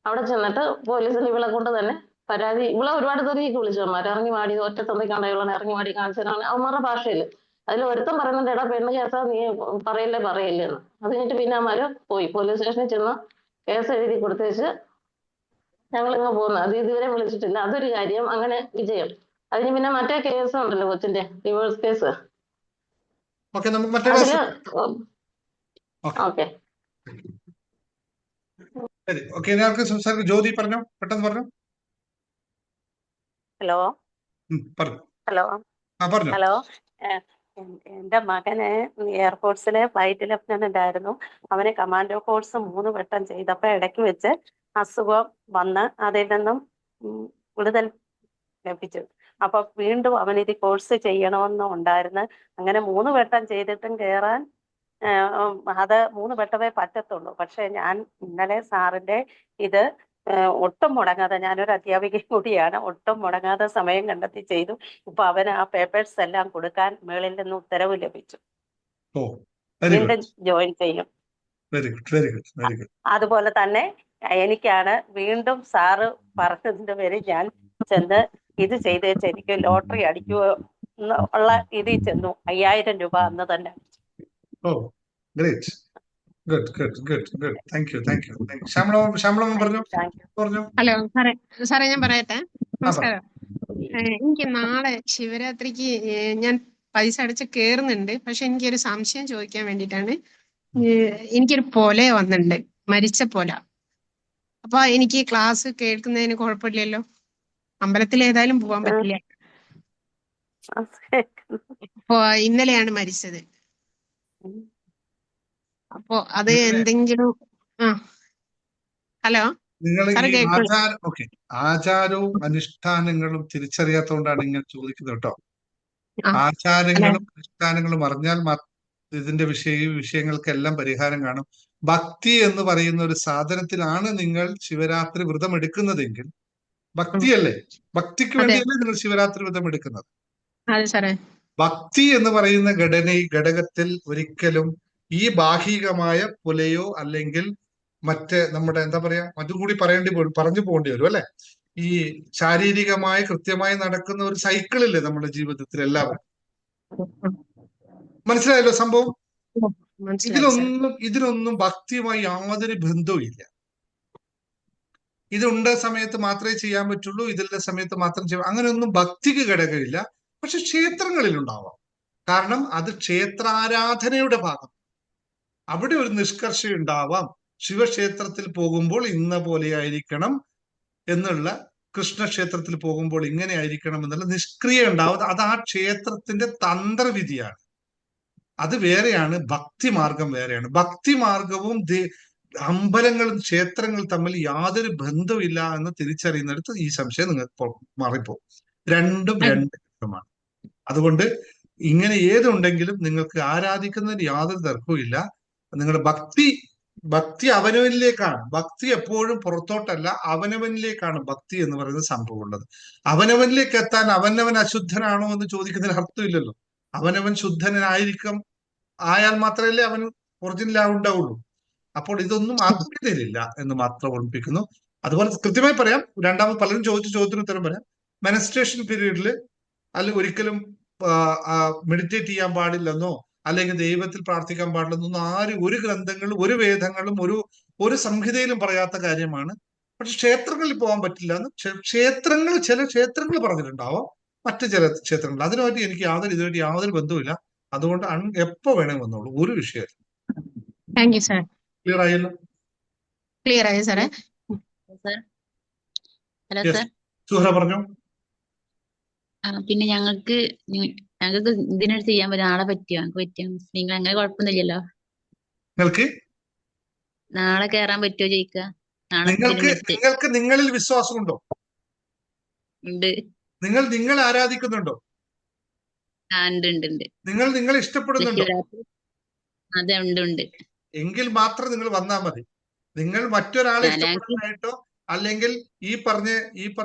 അവിടെ ചെന്നിട്ട് പോലീസിൽ ഇവളെ കൊണ്ട് തന്നെ പരാതി ഇവിടെ ഒരുപാട് തെറിയൊക്കെ വിളിച്ചവന്മാർ, ഇറങ്ങി മാടി ഒറ്റത്തന്തയ്ക്കാണ്ടായുള്ള ഇറങ്ങി മാടി കാണിച്ചതാണ് അവന്മാരുടെ ഭാഷയിൽ. അതിൽ ഒരുത്തം പറയുന്നുണ്ട്, എടാ പെണ്ണ് കേസാ, നീ പറയല്ലേ എന്ന്. അത് കഴിഞ്ഞിട്ട് പിന്നെ അവന്മാര് പോയി പോലീസ് സ്റ്റേഷനിൽ ചെന്ന് കേസ് എഴുതി കൊടുത്തേച്ച് ഞങ്ങൾ ഇങ്ങ് പോകുന്നു. അത് ഇതുവരെ വിളിച്ചിട്ടില്ല. അതൊരു കാര്യം, അങ്ങനെ വിജയം. അതിന് പിന്നെ മറ്റേ കേസ് ഉണ്ടല്ലോ കൊച്ചിന്റെ ഡിവോഴ്സ് കേസ്, ഓക്കെ, നമുക്ക് മറ്റേ അതില് ഓക്കെ ഓക്കെ. ശരി. ഓക്കെ, എല്ലാവർക്കും സംസാരിക്കും. ജ്യോതി പറഞ്ഞോ, പെട്ടെന്ന് പറഞ്ഞോ. ഹലോ പറഞ്ഞു. ഹലോ പറഞ്ഞോ. ഹലോ എന്റെ മകന് എയർഫോഴ്സിലെ ഫ്ലൈറ്റ് ലഫ്റ്റനന്റ് ആയിരുന്നു. അവന് കമാൻഡോ കോഴ്സ് 3 വട്ടം ചെയ്തപ്പോ ഇടയ്ക്ക് വെച്ച് അസുഖം വന്ന് അതിൽ നിന്നും വിടുതൽ ലഭിച്ചു. അപ്പൊ വീണ്ടും അവൻ ഇത് കോഴ്സ് ചെയ്യണമെന്നും ഉണ്ടായിരുന്നു. അങ്ങനെ 3 വട്ടം ചെയ്തിട്ടും കയറാൻ അത് 3 വട്ടമേ പറ്റത്തുള്ളൂ. പക്ഷെ ഞാൻ ഇന്നലെ സാറിന്റെ ഇത് ഒട്ടും മുടങ്ങാതെ, ഞാനൊരു അധ്യാപികയും കൂടിയാണ്, ഒട്ടും മുടങ്ങാതെ സമയം കണ്ടെത്തി ചെയ്തു. ഇപ്പൊ അവന് ആ പേപ്പേഴ്സ് എല്ലാം കൊടുക്കാൻ മേളിൽ നിന്ന് ഉത്തരവ് ലഭിച്ചു. വീണ്ടും ജോയിൻ ചെയ്യും. അതുപോലെ തന്നെ എനിക്കാണ് വീണ്ടും സാറ് പറഞ്ഞതിന്റെ പേര് ഞാൻ ചെന്ന് ഇത് ചെയ്ത് വെച്ച് എനിക്ക് ലോട്ടറി അടിക്കുവോ ഉള്ള ഇതിൽ ചെന്നു. 5000 രൂപ അന്ന് തന്നെ. ഹലോ സാറേ, ഞാൻ പറയട്ടെ. നമസ്കാരം. എനിക്ക് നാളെ ശിവരാത്രിക്ക് ഞാൻ പൈസ അടച്ച് കേറുന്നുണ്ട്. പക്ഷെ എനിക്കൊരു സംശയം ചോദിക്കാൻ വേണ്ടിയിട്ടാണ്. എനിക്കൊരു പൊല വന്നിട്ടുണ്ട്, മരിച്ച പൊല. അപ്പൊ എനിക്ക് ക്ലാസ് കേൾക്കുന്നതിന് കുഴപ്പമില്ലല്ലോ? അമ്പലത്തിൽ ഏതായാലും പോവാൻ പറ്റില്ല. അപ്പൊ ഇന്നലെയാണ് മരിച്ചത്. അപ്പൊ അത് എന്തെങ്കിലും ഹലോ നിങ്ങൾ ഈ ആചാരവും അനുഷ്ഠാനങ്ങളും തിരിച്ചറിയാത്തതുകൊണ്ടാണ് ഇങ്ങനെ ചോദിക്കുന്നത് കേട്ടോ. ആചാരങ്ങളും അനുഷ്ഠാനങ്ങളും അറിഞ്ഞാൽ ഇതിന്റെ വിഷയങ്ങൾക്കെല്ലാം പരിഹാരം കാണും. ഭക്തി എന്ന് പറയുന്ന ഒരു സാധനത്തിലാണ് നിങ്ങൾ ശിവരാത്രി വ്രതം എടുക്കുന്നതെങ്കിൽ, ഭക്തിയല്ലേ, ഭക്തിക്ക് വേണ്ടിയല്ലേ നിങ്ങൾ ശിവരാത്രി വ്രതം എടുക്കുന്നത്. ഭക്തി എന്ന് പറയുന്ന ഘടകത്തിൽ ഒരിക്കലും ഈ ബാഹികമായ പുലയോ അല്ലെങ്കിൽ മറ്റ് നമ്മുടെ എന്താ പറയാ അതും കൂടി പറഞ്ഞു പോകേണ്ടി വരും അല്ലെ. ഈ ശാരീരികമായ കൃത്യമായി നടക്കുന്ന ഒരു സൈക്കിളില്ലേ നമ്മുടെ ജീവിതത്തിൽ എല്ലാവരും. മനസ്സിലായല്ലോ സംഭവം? ഇതിനൊന്നും ഭക്തിയുമായി യാതൊരു ബന്ധവും ഇല്ല. ഇതുണ്ട സമയത്ത് മാത്രമേ ചെയ്യാൻ പറ്റുള്ളൂ, ഇതിലുള്ള സമയത്ത് മാത്രം ചെയ്യാം, അങ്ങനെയൊന്നും ഭക്തിക്ക് ഘടകമില്ല. പക്ഷെ ക്ഷേത്രങ്ങളിൽ ഉണ്ടാവാം. കാരണം അത് ക്ഷേത്രാരാധനയുടെ ഭാഗം. അവിടെ ഒരു നിഷ്കർഷ ഉണ്ടാവാം. ശിവക്ഷേത്രത്തിൽ പോകുമ്പോൾ ഇന്ന പോലെ ആയിരിക്കണം എന്നുള്ള, കൃഷ്ണക്ഷേത്രത്തിൽ പോകുമ്പോൾ ഇങ്ങനെ ആയിരിക്കണം എന്നുള്ള നിഷ്ക്രിയ ഉണ്ടാവും. അത് ആ ക്ഷേത്രത്തിന്റെ തന്ത്രവിധിയാണ്. അത് വേറെയാണ്, ഭക്തിമാർഗം വേറെയാണ്. ഭക്തിമാർഗവും അമ്പലങ്ങളും ക്ഷേത്രങ്ങളും തമ്മിൽ യാതൊരു ബന്ധവുമില്ല എന്ന് തിരിച്ചറിയുന്നിടത്ത് ഈ സംശയം നിങ്ങൾക്ക് മാറിപ്പോകും. രണ്ടും രണ്ട് ഘട്ടമാണ്. അതുകൊണ്ട് ഇങ്ങനെ ഏതുണ്ടെങ്കിലും നിങ്ങൾക്ക് ആരാധിക്കുന്നതിന് യാതൊരു തർക്കവും ഇല്ല. നിങ്ങളുടെ ഭക്തി അവനവനിലേക്കാണ്. ഭക്തി എപ്പോഴും പുറത്തോട്ടല്ല, അവനവനിലേക്കാണ് ഭക്തി എന്ന് പറയുന്ന സംഭവം ഉള്ളത്. അവനവനിലേക്ക് എത്താൻ അവനവൻ അശുദ്ധനാണോ എന്ന് ചോദിക്കുന്നതിന് അർത്ഥമില്ലല്ലോ. അവനവൻ ആയാൽ മാത്രമല്ലേ അവൻ ഒറിജിനൽ ഉണ്ടാവുള്ളൂ. അപ്പോൾ ഇതൊന്നും ആത്മീയതയിലില്ല എന്ന് മാത്രം ഓർമ്മിപ്പിക്കുന്നു. അതുപോലെ കൃത്യമായി പറയാം, രണ്ടാമത് പലരും ചോദിച്ച ചോദ്യത്തിന് ഉത്തരം പറയാം. മെനസ്ട്രേഷൻ പീരീഡിൽ അല്ലെങ്കിൽ ഒരിക്കലും മെഡിറ്റേറ്റ് ചെയ്യാൻ പാടില്ലെന്നോ അല്ലെങ്കിൽ ദൈവത്തിൽ പ്രാർത്ഥിക്കാൻ പാടില്ലെന്നൊന്നും ഒരു ഗ്രന്ഥങ്ങളും ഒരു വേദങ്ങളും ഒരു സംഹിതയിലും പറയാത്ത കാര്യമാണ്. പക്ഷെ ക്ഷേത്രങ്ങളിൽ പോകാൻ പറ്റില്ല എന്ന് ചില ക്ഷേത്രങ്ങൾ പറഞ്ഞിട്ടുണ്ടാവാം, മറ്റു ചില ക്ഷേത്രങ്ങൾ. അതിനുമായിട്ട് എനിക്ക് ഇതുമായിട്ട് യാതൊരു ബന്ധവുമില്ല. അതുകൊണ്ട് എപ്പോ വേണേ വന്നോളൂ, ഒരു വിഷയമില്ല. Thank you sir. ക്ലിയർ ആയല്ലോ? ക്ലിയർ ആയി സാറേ. Hello sir. സുഹറ പറഞ്ഞോ. പിന്നെ ഞങ്ങൾക്ക് ഇതിനോട് ചെയ്യാൻ പറ്റും, നാളെ പറ്റിയോ? നിങ്ങൾ അങ്ങനെ കുഴപ്പമൊന്നുമില്ലല്ലോ? നിങ്ങൾക്ക് നാളെ കേറാൻ പറ്റുമോ ചോദിക്ക? നിങ്ങൾക്ക് നിങ്ങളിൽ വിശ്വാസമുണ്ടോ? ഉണ്ട്. നിങ്ങൾ ആരാധിക്കുന്നുണ്ടോ? ഉണ്ട്. നിങ്ങൾ ഇഷ്ടപ്പെടുന്നുണ്ടോ? അതെ, ഉണ്ട്. എങ്കിൽ മാത്രം നിങ്ങൾ വന്നാൽ മതി. നിങ്ങൾ മറ്റൊരാളെ ഇഷ്ടപ്പെടാനായിട്ടോ അല്ലെങ്കിൽ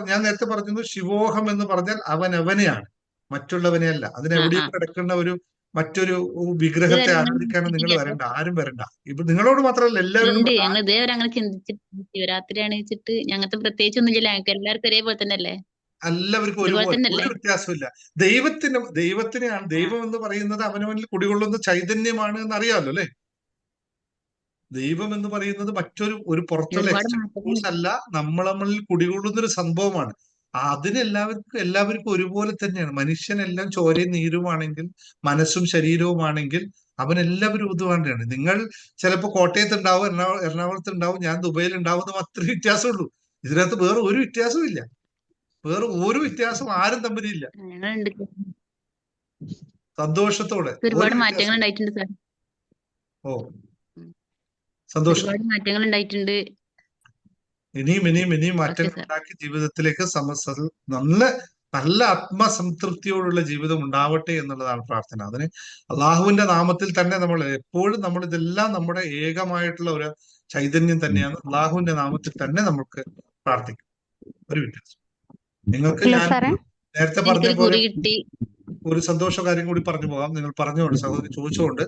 ഞാൻ നേരത്തെ പറഞ്ഞു, ശിവോഹം എന്ന് പറഞ്ഞാൽ അവനവനെയാണ്, മറ്റുള്ളവനെയല്ല. അതിനെവിടെയും കിടക്കുന്ന മറ്റൊരു വിഗ്രഹത്തെ ഇതുവരെ അങ്ങനെ ആരാധിക്കാനും നിങ്ങൾ ചിന്തിച്ചിട്ടില്ല. വരണ്ട, ആരും വരണ്ട. ഇപ്പൊ നിങ്ങളോട് മാത്രമല്ല എല്ലാവരോടും ഉണ്ട് പറയാം. ഞങ്ങൾ ഇതേവരെ അങ്ങനെ ചിന്തിച്ചിട്ടില്ല. ശിവരാത്രിയാണ് വെച്ചിട്ട് ഞങ്ങത്തെ പ്രത്യേകിച്ചൊന്നും ഇല്ല. ഞങ്ങൾക്ക് എല്ലാവർക്കും ഒരേപോലെ തന്നെ അല്ലേ? എല്ലാവർക്കും ഇതുപോലെ ഒരുപോലെ, തന്നെ ഒരു അല്ലേ? വ്യത്യാസമില്ല. ദൈവത്തിനെയാണ്, ആ ദൈവം എന്ന് പറയുന്നത് അവനവനിൽ കുടികൊള്ളുന്ന ചൈതന്യമാണ് എന്ന് അറിയാമല്ലോ അല്ലെ? ദൈവം എന്ന് പറയുന്നത് ഒരു പുറത്തുള്ള ഒരുപാട് എക്സ്റ്റേണൽ മാറ്റങ്ങൾ ഫോഴ്സ് അല്ല, നമ്മളിൽ കുടികൊള്ളുന്ന ഒരു സംഭവമാണ്. അതിന് എല്ലാവർക്കും ഒരുപോലെ തന്നെയാണ്. മനുഷ്യനെല്ലാം ചോരയും നീരുമാണെങ്കിൽ, മനസ്സും ശരീരവുമാണെങ്കിൽ അവനെല്ലാവരും ഒതുവാണ്ടാണ്. നിങ്ങൾ ചിലപ്പോ കോട്ടയത്ത് ഉണ്ടാവും, എറണാകുളത്ത് ഉണ്ടാവും, ഞാൻ ദുബൈയിൽ ഉണ്ടാവും എന്ന് മാത്രമേ വ്യത്യാസമുള്ളൂ. ഇതിനകത്ത് വേറെ ഒരു വ്യത്യാസവും ഇല്ല. വേറെ ഒരു വ്യത്യാസം ആരും തമ്മിലില്ല. ഞങ്ങളുണ്ട്. സന്തോഷത്തോടെ ഒരു ഒരുപാട് മാറ്റങ്ങൾ വ്യത്യാസം. ഉണ്ടായിട്ടുണ്ട് സാർ. ഓ, സന്തോഷം. ഒരുപാട് മാറ്റങ്ങൾ ഉണ്ടായിട്ടുണ്ട്. ഇനിയും ഓക്കെ മാറ്റങ്ങൾ സാർ. ഉണ്ടാക്കി ജീവിതത്തിലേക്ക് നല്ല നല്ല ആത്മസംതൃപ്തിയോടുള്ള ജീവിതം ഉണ്ടാവട്ടെ എന്നുള്ളതാണ് പ്രാർത്ഥന. അതിന് അള്ളാഹുവിന്റെ നാമത്തിൽ തന്നെ നമ്മൾ ഇതെല്ലാം നമ്മുടെ ഏകമായിട്ടുള്ള ഒരു ചൈതന്യം തന്നെയാണ്. അള്ളാഹുവിന്റെ നാമത്തിൽ തന്നെ നമുക്ക് പ്രാർത്ഥിക്കാം. ഒരു വ്യത്യാസം. നിങ്ങൾക്ക് ഹലോ ഞാൻ സാറേ. നേരത്തെ പറഞ്ഞ എനിക്കൊരു പോലെ കുറി കിട്ടി. ഒരു സന്തോഷ കാര്യം കൂടി പറഞ്ഞു പോകാം. നിങ്ങൾ പറഞ്ഞുകൊണ്ട്, സഹോദരി ചോദിച്ചുകൊണ്ട്,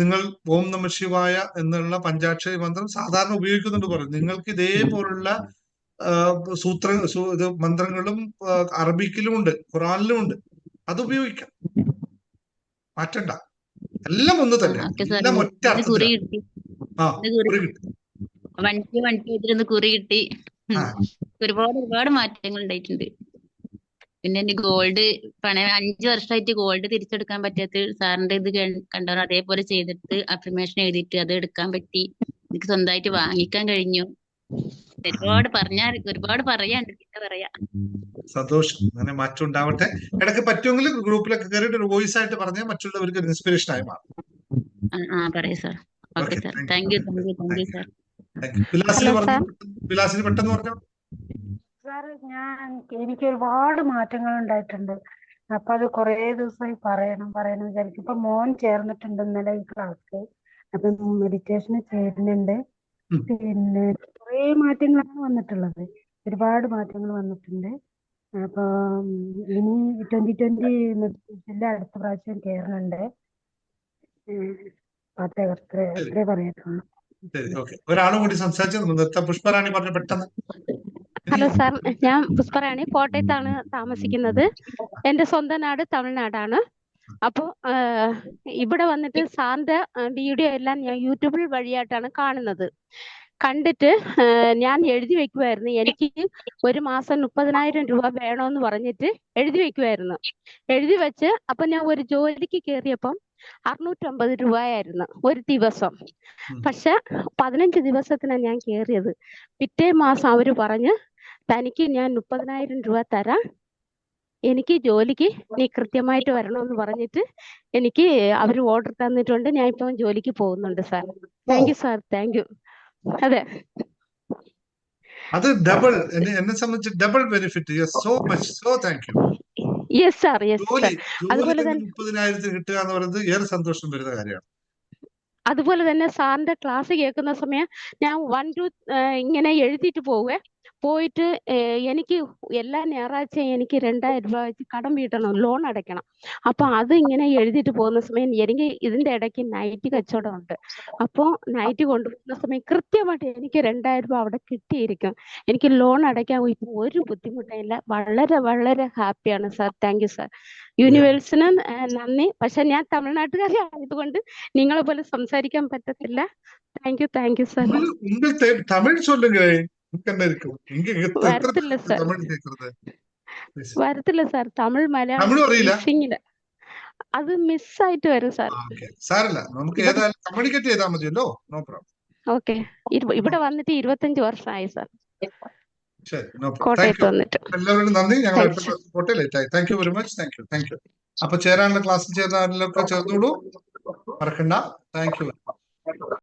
നിങ്ങൾ ഓം നമ ശിവായ എന്നുള്ള പഞ്ചാക്ഷരി മന്ത്രം സാധാരണ ഉപയോഗിക്കുന്നുണ്ട് പറഞ്ഞു. നിങ്ങൾക്ക് ഇതേപോലുള്ള ഇത് മന്ത്രങ്ങളും അറബിക്കിലും ഉണ്ട്, ഖുറാനിലും ഉണ്ട്. അത് ഉപയോഗിക്കാം, മാറ്റണ്ട. എല്ലാം ഒന്ന് തന്നെ, ഓക്കെ സാർ. എല്ലാം ഒറ്റ ഇന്ന് കുറി അർത്ഥത്തിലാണ്. കിട്ടി. ആ, ഇന്ന് കുറി കുറി കിട്ടും. വണ്ടി വെച്ചിരുന്ന് കുറി കിട്ടി. ആ, ഒരുപാട് മാറ്റങ്ങൾ ഉണ്ടായിട്ടുണ്ട്. പിന്നെ എന്റെ ഗോൾഡ് പണയം 5 വർഷമായിട്ട് ഗോൾഡ് തിരിച്ചെടുക്കാൻ പറ്റാത്ത സാറിന്റെ ഇത് കണ്ടോ, അതേപോലെ ചെയ്തിട്ട് അഫർമേഷൻ എഴുതിയിട്ട് അത് എടുക്കാൻ പറ്റി. എനിക്ക് സ്വന്തമായിട്ട് വാങ്ങിക്കാൻ കഴിഞ്ഞു. ഒരുപാട് പറയാണ്ട്, പിന്നെ പറയാ. സന്തോഷം. അങ്ങനെ മാറ്റം ഉണ്ടാവട്ടെ. ഇടയ്ക്ക് പറ്റുമെങ്കിൽ ഗ്രൂപ്പിലൊക്കെ കയറിയിട്ട് ഒരു വോയിസ് ആയിട്ട് പറഞ്ഞാൽ മറ്റുള്ളവർക്ക് ഒരു ഇൻസ്പിറേഷൻ ആയി മാറും. പറയാ sir. Okay okay, sir. Thank thank you. You sir. വിലാസിന് ഹലോ പറഞ്ഞു, സാർ. വിലാസിന് പെട്ടെന്ന് പറഞ്ഞു. സാർ, എനിക്ക് ഒരുപാട് മാറ്റങ്ങൾ ഉണ്ടായിട്ടുണ്ട്. അപ്പൊ അത് കുറേ ദിവസമായി പറയണം വിചാരിക്കും. ഇപ്പൊ മോൻ ചേർന്നിട്ടുണ്ട് ഇന്നലെ ഈ ക്ലാസ്സിൽ. അപ്പൊ മെഡിറ്റേഷൻ ചെയ്യുന്നുണ്ട്. പിന്നെ കുറേ മാറ്റങ്ങളാണ് വന്നിട്ടുള്ളത്. ഒരുപാട് മാറ്റങ്ങൾ വന്നിട്ടുണ്ട്. അപ്പൊ ഇനി 2020 മെഡിറ്റേഷനിൽ അടുത്ത പ്രാവശ്യം കയറുന്നുണ്ട്. അത്രേ പറയാനുള്ളൂ. ശരി, ഓക്കെ. ഒരാളും കൂടി സംസാരിച്ചു. പുഷ്പറാണി പറഞ്ഞു പെട്ടെന്ന്. ഹലോ സാർ, ഞാൻ പുഷ്പറാണി, കോട്ടയത്താണ് താമസിക്കുന്നത്. എന്റെ സ്വന്തം നാട് തമിഴ്നാടാണ്. അപ്പൊ ഇവിടെ വന്നിട്ട് സാറിന്റെ വീഡിയോ എല്ലാം ഞാൻ യൂട്യൂബിൽ വഴിയായിട്ടാണ് കാണുന്നത്. കണ്ടിട്ട് ഞാൻ എഴുതി വെക്കുമായിരുന്നു. എനിക്ക് ഒരു മാസം 30,000 രൂപ വേണമെന്ന് പറഞ്ഞിട്ട് എഴുതി വെക്കുമായിരുന്നു. എഴുതി വെച്ച് അപ്പൊ ഞാൻ ഒരു ജോലിക്ക് കയറിയപ്പം 650 രൂപയായിരുന്നു ഒരു ദിവസം. പക്ഷെ 15 ദിവസത്തിനാണ് ഞാൻ കയറിയത്. പിറ്റേ മാസം അവര് പറഞ്ഞ്, തനിക്ക് ഞാൻ 30,000 രൂപ തരാം, എനിക്ക് ജോലിക്ക് നീ കൃത്യമായിട്ട് വരണമെന്ന് പറഞ്ഞിട്ട് എനിക്ക് അവര് ഓർഡർ തന്നിട്ടുണ്ട്. ഞാൻ ഇപ്പം ജോലിക്ക് പോകുന്നുണ്ട് sir. Thank you sir, thank U. അതെ, അത് ഡബിൾ, എന്നെ സംബന്ധിച്ച് double benefit. So much, so thank you. Yes sir, yes sir. അതുപോലെ തന്നെ 30,000 കിട്ടുക എന്ന് പറയുന്നത് ഏറെ സന്തോഷം വരുന്ന കാര്യമാണ്. അതുപോലെ തന്നെ സാറിന്റെ ക്ലാസ് കേൾക്കുന്ന സമയം ഞാൻ 1 2 ഇങ്ങനെ എഴുതിയിട്ട് പോയിട്ട് എനിക്ക് എല്ലാ ഞായറാഴ്ചയും എനിക്ക് 2,000 രൂപ വെച്ച് കടം വീട്ടണം, ലോൺ അടയ്ക്കണം. അപ്പൊ അത് ഇങ്ങനെ എഴുതിയിട്ട് പോകുന്ന സമയം എനിക്ക് ഇതിന്റെ ഇടയ്ക്ക് നൈറ്റ് കച്ചവടം ഉണ്ട്. അപ്പൊ നൈറ്റ് കൊണ്ടുപോകുന്ന സമയം കൃത്യമായിട്ട് എനിക്ക് 2,000 രൂപ അവിടെ കിട്ടിയിരിക്കും. എനിക്ക് ലോൺ അടയ്ക്കാൻ ഇപ്പൊ ഒരു ബുദ്ധിമുട്ടില്ല. വളരെ വളരെ ഹാപ്പിയാണ് സാർ. Thank you sir. യൂണിവേഴ്സിന് നന്ദി. പക്ഷെ ഞാൻ തമിഴ്നാട്ടുകാരി ആയതുകൊണ്ട് നിങ്ങളെ പോലെ സംസാരിക്കാൻ പറ്റത്തില്ല. Thank you sir. തമിഴ് சொல்லுங்க. വരത്തില്ല സാർ, വരത്തില്ല സാർ. തമിഴ് മലയാളം മിസ്സിങ്ങില്ല, അത് മിസ്സായിട്ട് വരും സാർ. സാരല്ല, നമുക്ക് ഏതായാലും കമ്മ്യൂണിക്കേറ്റ് ചെയ്താൽ മതിയല്ലോ. No problem. ഓക്കെ. ഇവിടെ വന്നിട്ട് 25 വർഷമായി സാർ, ശരി, നോ പ്രോബ്ലം. കോട്ടയത്ത് വന്നിട്ട്. എല്ലാവരോടും നന്ദി. ഞങ്ങൾ അടുത്ത ക്ലാസ് പോട്ടെ, ലേറ്റ് ആയി. Thank you very much. Thank you. അപ്പൊ ചേരാനുള്ള ക്ലാസ്സിൽ ചേർന്നവരിലൊക്കെ ചേർന്നോളൂ, മറക്കണ്ട. Thank you.